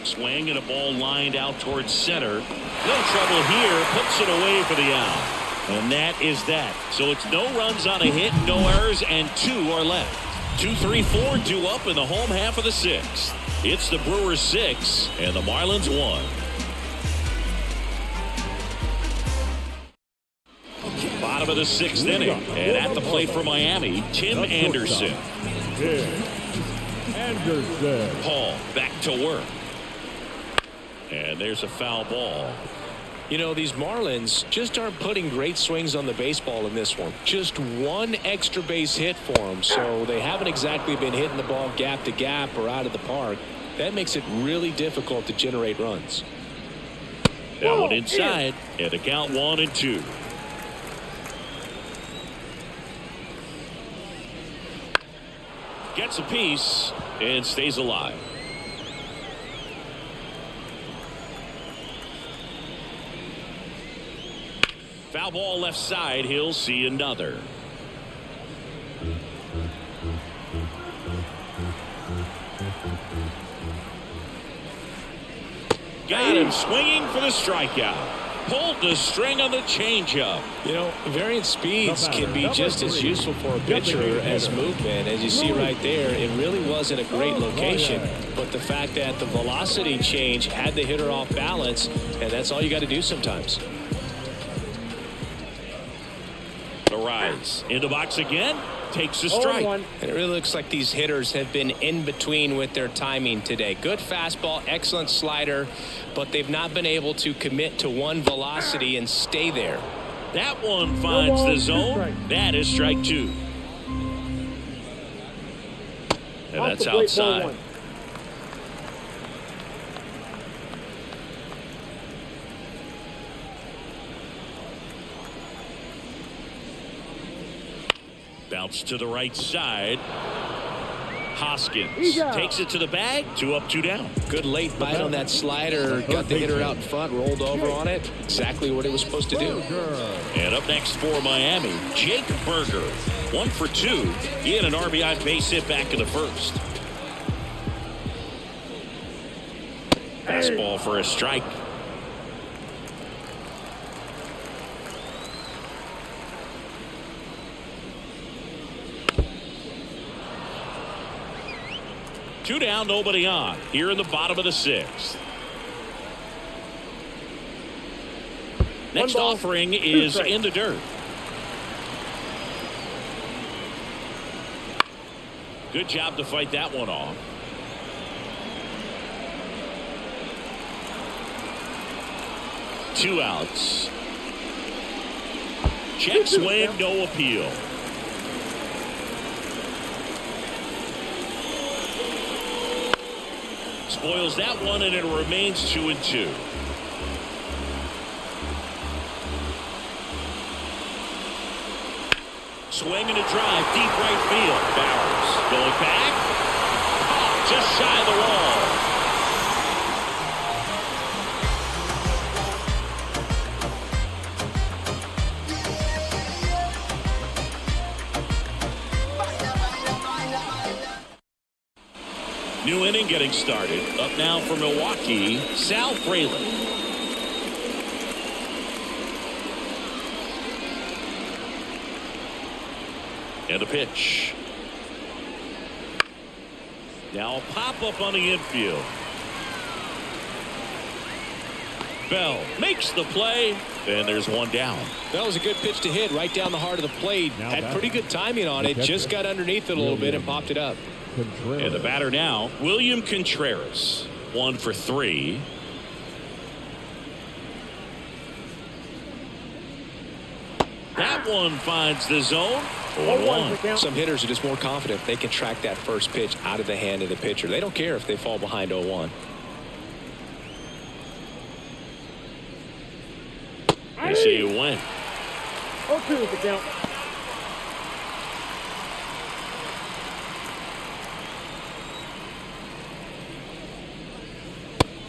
Swing and a ball lined out towards center. No trouble here. Puts it away for the out. And that is that. So it's no runs on a hit, no errors, and 2 are left. 2, 3, 4 due up in the home half of the 6th. It's the Brewers 6 and the Marlins 1. Bottom of the 6th inning. And at the plate for Miami, Tim Anderson. Paul back to work. And there's a foul ball. You know, these Marlins just aren't putting great swings on the baseball in this one. Just one extra base hit for them, so they haven't exactly been hitting the ball gap to gap or out of the park. That makes it really difficult to generate runs. That one inside, and the count 1-2. Gets a piece and stays alive. Foul ball left side. He'll see another. Got him swinging for the strikeout. Pulled the string on the changeup. You know, varying speeds can be just as useful for a pitcher as movement. As you see right there, it really wasn't a great location, but the fact that the velocity change had the hitter off balance, and that's all you got to do sometimes. The rise in the box again, takes a strike. And it really looks like these hitters have been in between with their timing today. Good fastball, excellent slider, but they've not been able to commit to one velocity and stay there. That one finds the zone. That is strike 2. And that's outside. Bounce to the right side. Hoskins takes it to the bag. 2 up, 2 down. Good late bite on that slider. Got the hitter out in front, rolled over on it. Exactly what it was supposed to do. And up next for Miami, Jake Berger. 1 for 2. He had an RBI base hit back in the first. Fastball for a strike. Two down, nobody on. Here in the bottom of the 6th. Next offering is in the dirt. Good job to fight that one off. Two outs. Check swing, no appeal. Spoils that one, and it remains 2-2. Swing and a drive, deep right field. Bowers going back. Oh, just shy of the wall. New inning getting started. Up now for Milwaukee, Sal Fraley. And a pitch. Now a pop-up on the infield. Bell makes the play, and there's one down. That was a good pitch to hit right down the heart of the plate. Had pretty good timing on it. Just got underneath it a little bit and popped it up. And the batter now, William Contreras. 1 for 3. That one finds the zone. 0-1. Some hitters are just more confident they can track that first pitch out of the hand of the pitcher. They don't care if they fall behind 0-1. say it went. 0-2 is the count.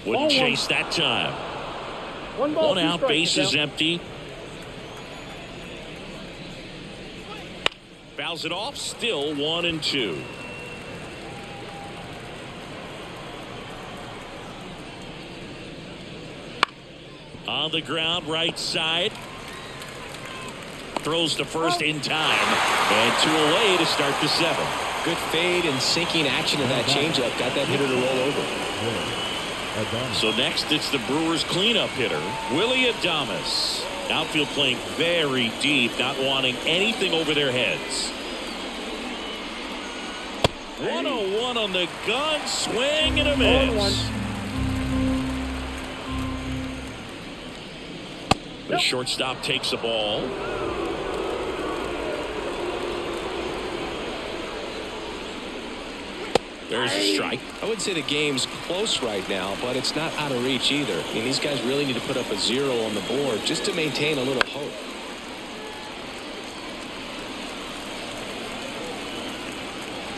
Wouldn't chase that time. One out, base is empty. Fouls it off, still 1-2. On the ground, right side. Throws to first in time. And 2 away to start the 7th. Good fade and sinking action of that changeup. Got that hitter to roll over. So next, it's the Brewers cleanup hitter, Willie Adames. Outfield playing very deep, not wanting anything over their heads. 101 on the gun, swing and a miss. The shortstop takes the ball. There's a strike. I wouldn't say the game's close right now, but it's not out of reach either. I mean, these guys really need to put up a 0 on the board just to maintain a little hope.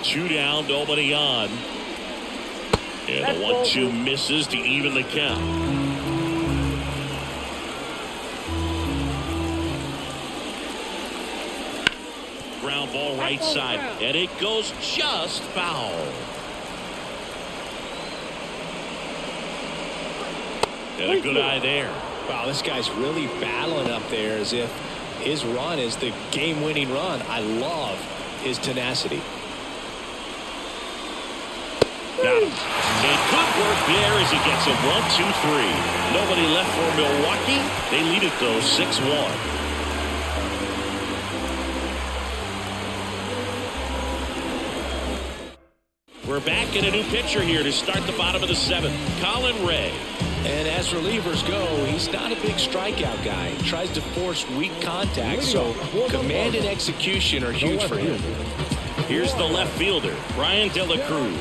Two down, nobody on. And the 1-2 misses to even the count. Ground ball right side, and it goes just foul. And a good eye there. Wow, this guy's really battling up there as if his run is the game-winning run. I love his tenacity. Got him. And good work there as he gets a 1-2-3. Nobody left for Milwaukee. They lead it though 6-1. We're back in a new pitcher here to start the bottom of the 7th. Colin Ray. And as relievers go, he's not a big strikeout guy. He tries to force weak contact, so command and execution are huge for him. Here's the left fielder, Brian De La Cruz.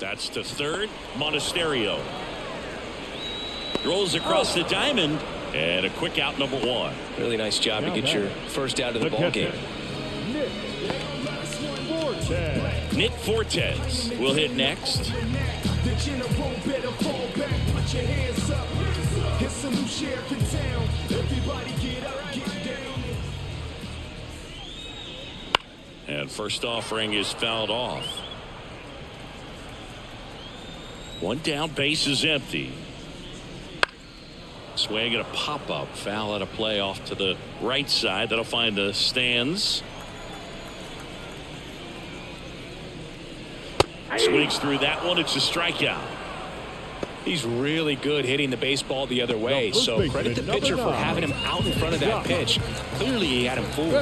That's to third, Monasterio. Rolls across the diamond, and a quick out, number 1. Really nice job to get your first out of the ball game. Nick Fortes will hit next. And first offering is fouled off. One down, base is empty. Swing and a pop-up, foul out of play off to the right side. That'll find the stands. Swings through that one. It's a strikeout. He's really good hitting the baseball the other way, so credit the pitcher for having him out in front of that pitch. Clearly he had him fooled.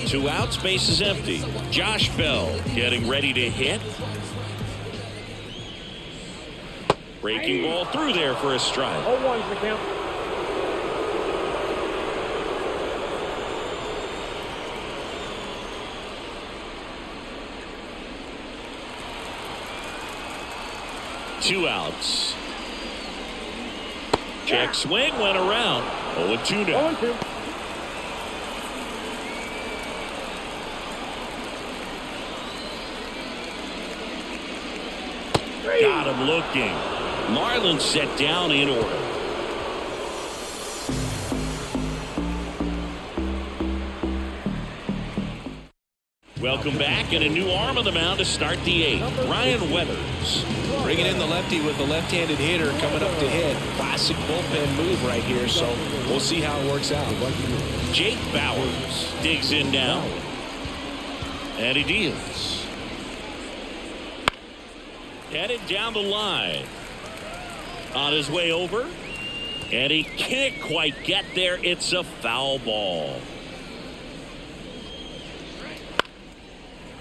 2 outs, base is empty. Josh Bell getting ready to hit. Breaking ball through there for a strike. 0-1's the count. Two outs. Check swing, went around. 0-2 now. 0-2. Got him looking. Marlin set down in order. Welcome back, and a new arm on the mound to start the 8th. Ryan Weathers. Bringing in the lefty with the left-handed hitter coming up to hit. Classic bullpen move right here, so we'll see how it works out. Jake Bowers digs in now. And he deals. Headed down the line. On his way over. And he can't quite get there. It's a foul ball.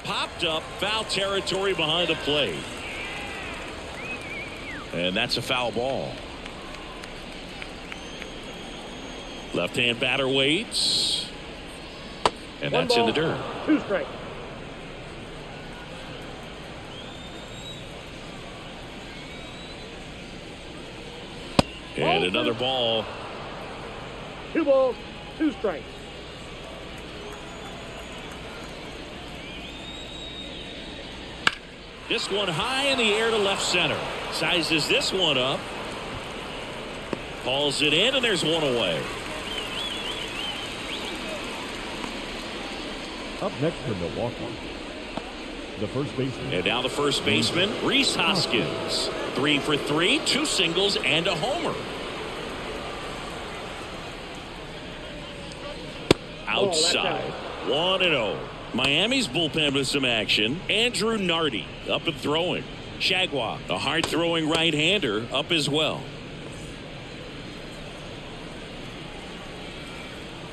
Popped up, foul territory behind the plate. And that's a foul ball. Left-hand batter waits. And that's in the dirt. 2 strikes. And another ball. 2 balls, 2 strikes. This one high in the air to left center. Sizes this one up. Calls it in, and there's one away. Up next for Milwaukee, the first baseman. And now the first baseman, Rhys Hoskins. 3 for 3, 2 singles, and a homer. Outside. 1-0. Miami's bullpen with some action. Andrew Nardi up and throwing. Shagwa, a hard-throwing right-hander, up as well.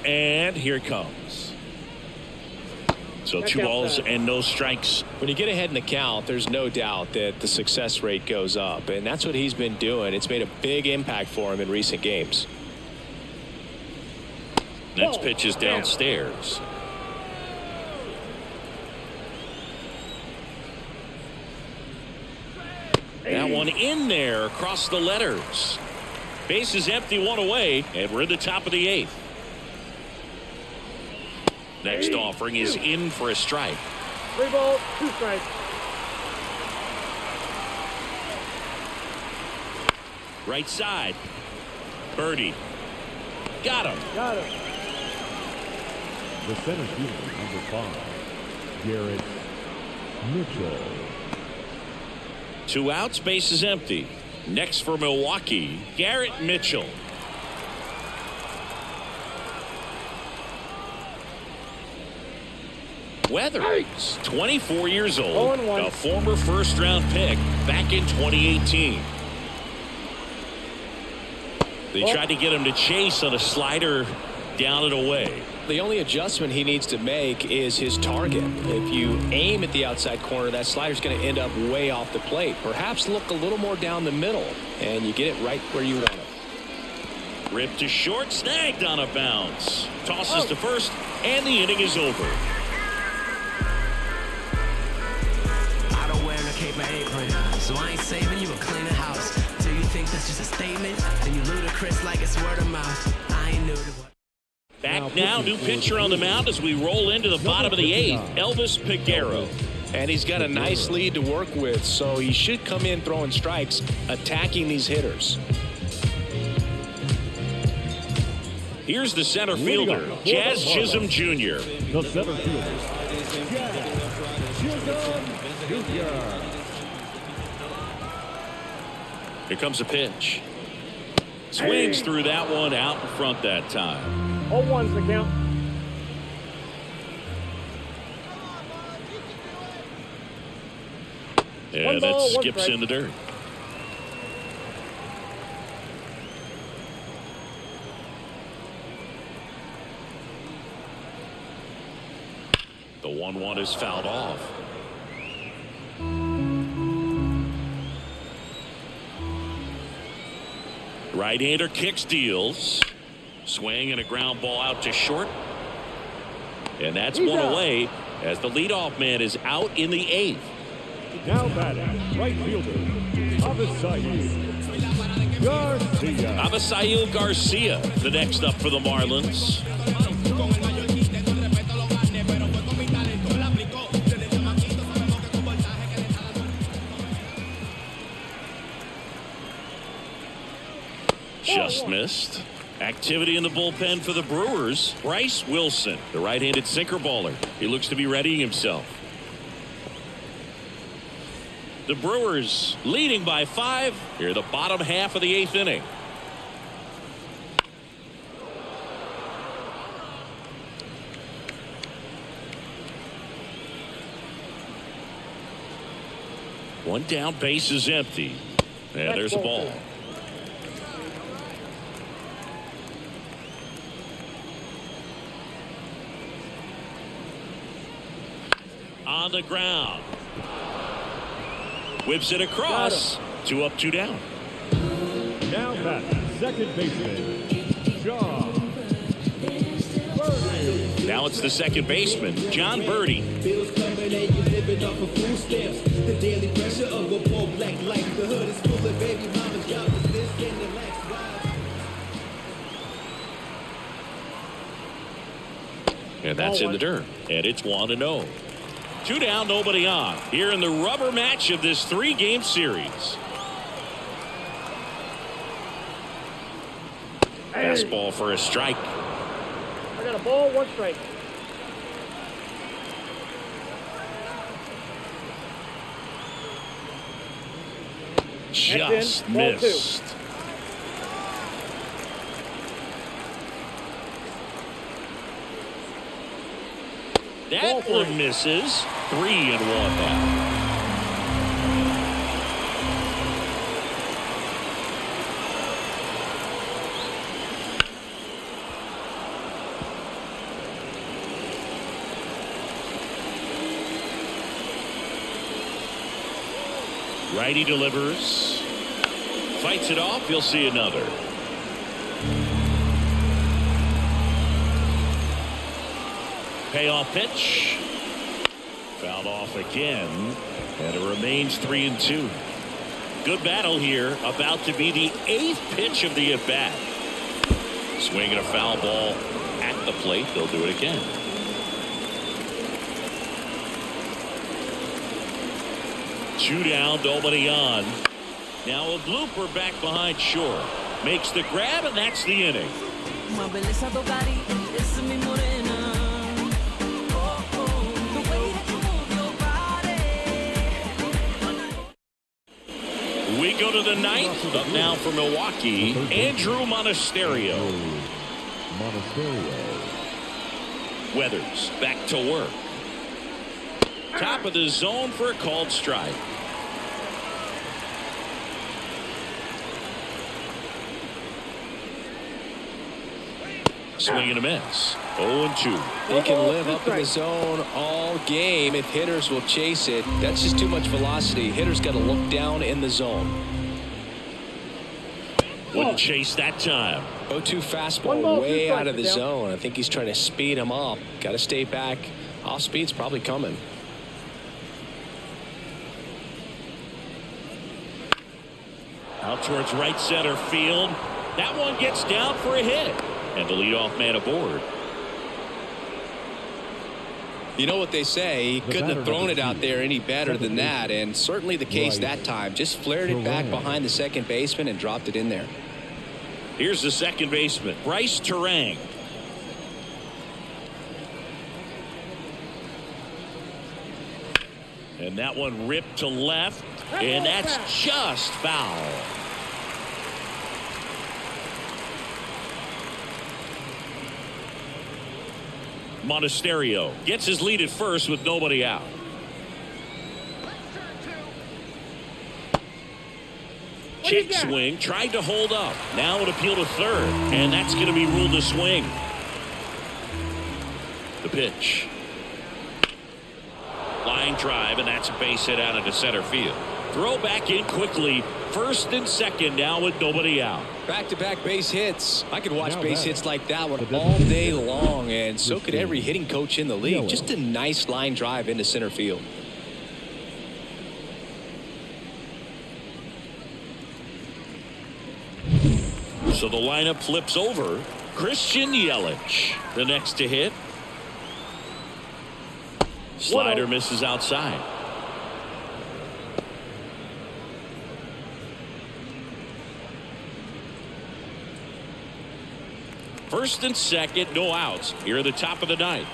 And here it comes. So 2 balls and no strikes. When you get ahead in the count, there's no doubt that the success rate goes up, and that's what he's been doing. It's made a big impact for him in recent games. Next pitch is downstairs. That one in there across the letters. Base is empty, 1 away, and we're in the top of the 8th. Next offering is in for a strike. 3 balls, 2 strikes. Right side. Birdie. Got him. Got him. The center fielder, number 5, Garrett Mitchell. 2 outs, base is empty. Next for Milwaukee, Garrett Mitchell. Weathers, 24 years old, a former first-round pick back in 2018. They tried to get him to chase on a slider down and away. The only adjustment he needs to make is his target. If you aim at the outside corner, that slider's going to end up way off the plate. Perhaps look a little more down the middle, and you get it right where you want it. Ripped to short, snagged on a bounce. Tosses to first, and the inning is over. I don't wear a cape or apron, so I ain't saving you a cleaner house. Do you think that's just a statement? Then you ludicrous like it's word of mouth. I ain't new to what. Back now, new pitcher on the mound as we roll into the bottom of the 8th, Elvis Peguero. And he's got a nice lead to work with, so he should come in throwing strikes, attacking these hitters. Here's the center fielder, Jazz Chisholm Jr. The center fielder, Jazz Chisholm Jr. Here comes a pitch. Swings through that one out in front that time. 0-1's the count. Yeah, that skips in the dirt. The 1-1 is fouled off. Right-hander kicks, deals. Swing and a ground ball out to short. And that's one away as the leadoff man is out in the 8th. Now batting, right fielder, Avisail Garcia, the next up for the Marlins. Just missed. Activity in the bullpen for the Brewers. Bryce Wilson, the right-handed sinker baller. He looks to be readying himself. The Brewers leading by 5 here, the bottom half of the 8th inning. One down, base is empty. Yeah, there's a ball. On the ground. Whips it across. 2 up, 2 down. Now batting, second baseman, John Birdie. Now it's the second baseman, John Birdie. Bills coming and you living off of food stamps. The daily pressure of a poor black life. The hood is full of baby mamas. Y'all is this and the lax wives. And that's in the dirt. And it's 1-0. 2 down, nobody on. Here in the rubber match of this 3-game series. Fastball for a strike. I got a ball, 1 strike. Just missed. That one misses. 3-1 now. Righty delivers. Fights it off. You'll see another. Payoff pitch. Fouled off again. And it remains 3-2. Good battle here. About to be the 8th pitch of the at-bat. Swinging a foul ball at the plate. They'll do it again. Two down, nobody on. Now a blooper back behind short. Makes the grab, and that's the inning. We go to the 9th. Up now for Milwaukee, Andrew Monasterio. Weathers back to work. Top of the zone for a called strike. Swing and a miss. 0-2. He can live up in the zone all game if hitters will chase it. That's just too much velocity. Hitters got to look down in the zone. Wouldn't chase that time. 0-2 fastball way out of the zone. I think he's trying to speed him up. Got to stay back. Off speed's probably coming. Out towards right center field. That one gets down for a hit. And the leadoff man aboard. You know what they say, he couldn't have thrown it out there any better than that, and certainly the case that time. Just flared it back behind the second baseman and dropped it in there. Here's the second baseman, Bryce Terang. And that one ripped to left, and that's just foul. Monasterio gets his lead at first with nobody out. Check swing, tried to hold up. Now an appeal to third, and that's going to be ruled a swing. The pitch. Line drive, and that's a base hit out into center field. Throw back in quickly. First and second now with nobody out. Back-to-back base hits. I could watch base hits like that one all day long, and so could every hitting coach in the league. Just a nice line drive into center field. So the lineup flips over. Christian Yelich, the next to hit. Slider misses outside. First and second, no outs. Here at the top of the 9th.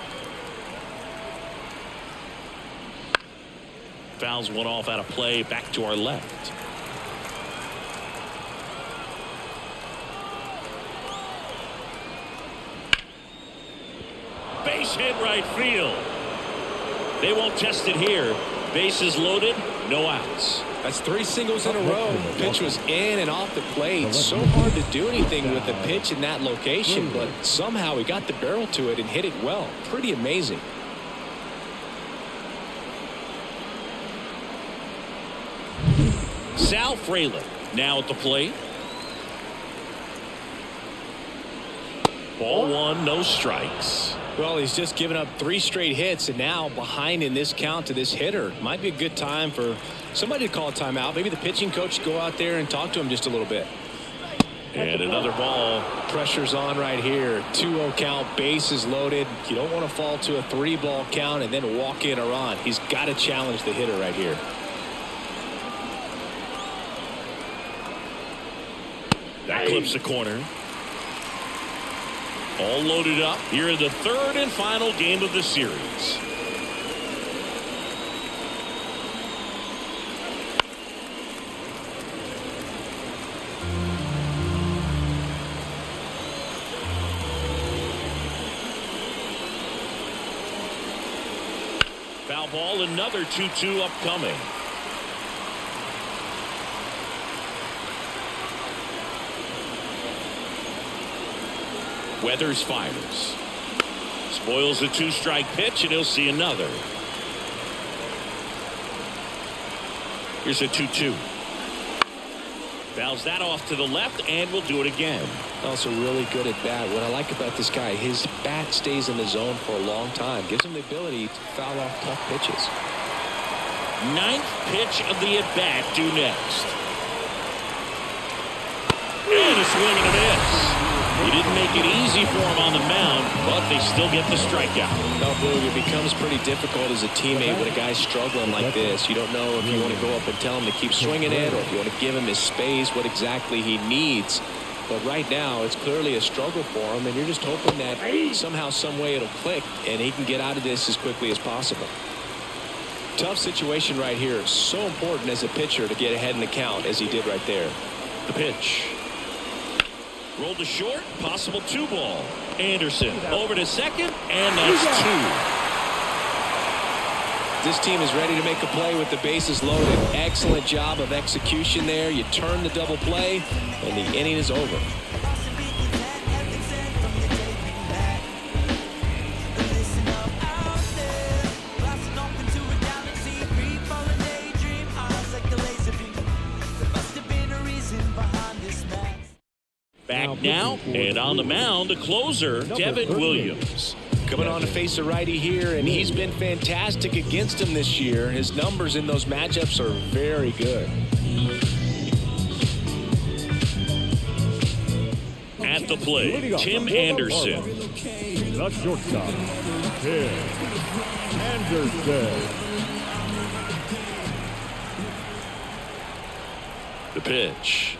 Fouls one off out of play, back to our left. Base hit right field. They won't test it here. Bases loaded, no outs. That's 3 singles in a row. Pitch was in and off the plate. So hard to do anything with the pitch in that location, but somehow he got the barrel to it and hit it well. Pretty amazing. Sal Frelick now at the plate. Ball 1, no strikes. Well, he's just given up 3 straight hits, and now behind in this count to this hitter. Might be a good time for somebody to call a timeout. Maybe the pitching coach go out there and talk to him just a little bit. And another ball. Pressure's on right here. 2-0 count, bases loaded. You don't want to fall to a 3-ball count and then walk in or on. He's got to challenge the hitter right here. That clips the corner. All loaded up here in the third and final game of the series. Foul ball, another 2-2 upcoming. Weathers fires. Spoils the 2-strike pitch, and he'll see another. Here's a 2-2. Fouls that off to the left, and will do it again. Also really good at bat. What I like about this guy, his bat stays in the zone for a long time. Gives him the ability to foul off tough pitches. Ninth pitch of the at-bat due next. And a swing and a miss. He didn't make it easy for him on the mound, but they still get the strikeout. No, Boog, it becomes pretty difficult as a teammate when a guy's struggling like this. You don't know if you want to go up and tell him to keep swinging it, or if you want to give him his space, what exactly he needs. But right now, it's clearly a struggle for him, and you're just hoping that somehow, some way it'll click, and he can get out of this as quickly as possible. Tough situation right here. So important as a pitcher to get ahead in the count as he did right there. The pitch. Rolled to short, possible 2-ball. Anderson over to second, and that's 2. This team is ready to make a play with the bases loaded. Excellent job of execution there. You turn the double play, and the inning is over. Back now, and on the mound, the closer, Devin Williams. Coming on to face a righty here, and he's been fantastic against him this year. His numbers in those matchups are very good. At the plate, Tim Anderson. The shortstop, Tim Anderson. The pitch.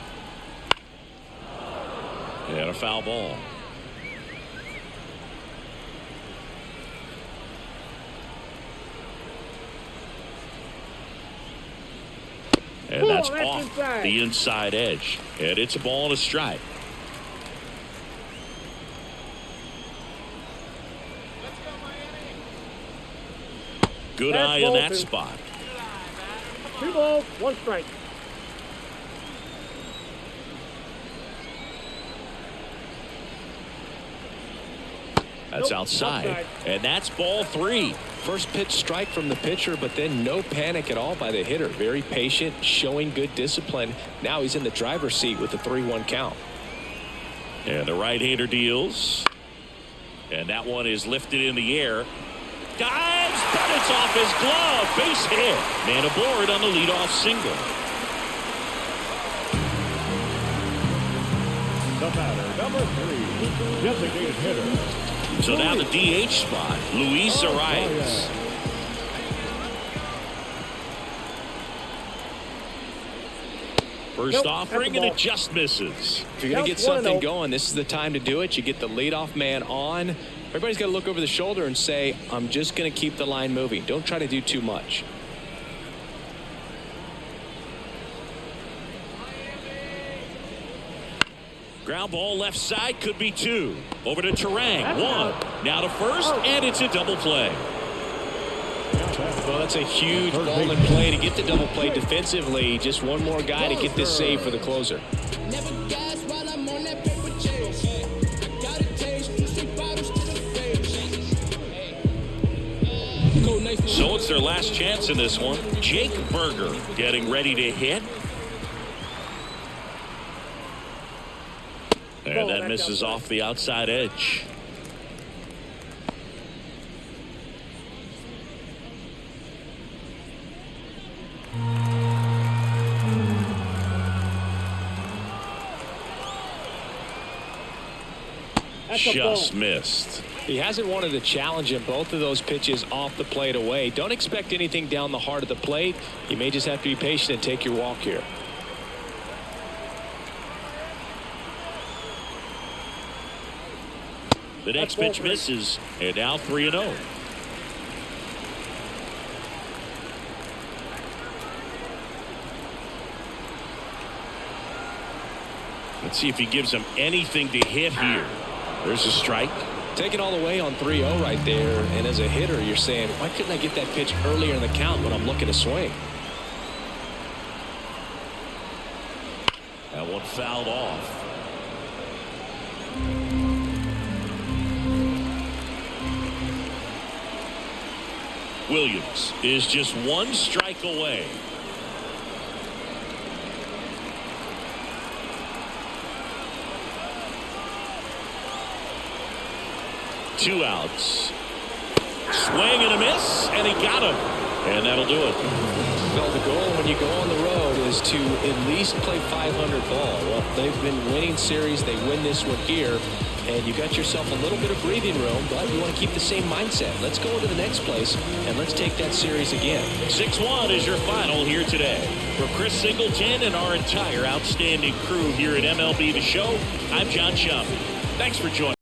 And a foul ball. And that's off the inside edge. And it's a ball and a strike. Good eye in that spot. 2 balls, 1 strike. That's outside. And that's ball 3. First pitch strike from the pitcher, but then no panic at all by the hitter. Very patient, showing good discipline. Now he's in the driver's seat with a 3-1 count. And the right-hander deals. And that one is lifted in the air. Dives, but it's off his glove. Base hit. Man aboard on the leadoff single. The batter, number 3, designated hitter. So now the DH spot, Luis Arias. First offering, and it just misses. If you're going to get something going, this is the time to do it. You get the leadoff man on. Everybody's got to look over the shoulder and say, I'm just going to keep the line moving. Don't try to do too much. Ground ball left side, could be 2. Over to Terang, 1. Now to first, and it's a double play. Well, that's a huge ball in play to get the double play defensively. Just one more guy to get this save for the closer. So it's their last chance in this one. Jake Berger getting ready to hit. And that misses off the outside edge. That's a Just ball. missed. He hasn't wanted to challenge him. Both of those pitches off the plate away. Don't expect anything down the heart of the plate. You may just have to be patient and take your walk here. The next pitch misses, and now 3-0. Let's see if he gives him anything to hit here. There's a strike. Taking all the way on 3-0 right there. And as a hitter, you're saying, why couldn't I get that pitch earlier in the count when I'm looking to swing? That one fouled off. Williams is just one strike away. Two outs. Swing and a miss, and he got him. And that'll do it. Well, the goal when you go on the road is to at least play 500 ball. Well, they've been winning series. They win this one here. And you got yourself a little bit of breathing room, but you want to keep the same mindset. Let's go into the next place, and let's take that series again. 6-1 is your final here today. For Chris Singleton and our entire outstanding crew here at MLB The Show, I'm John Chum. Thanks for joining.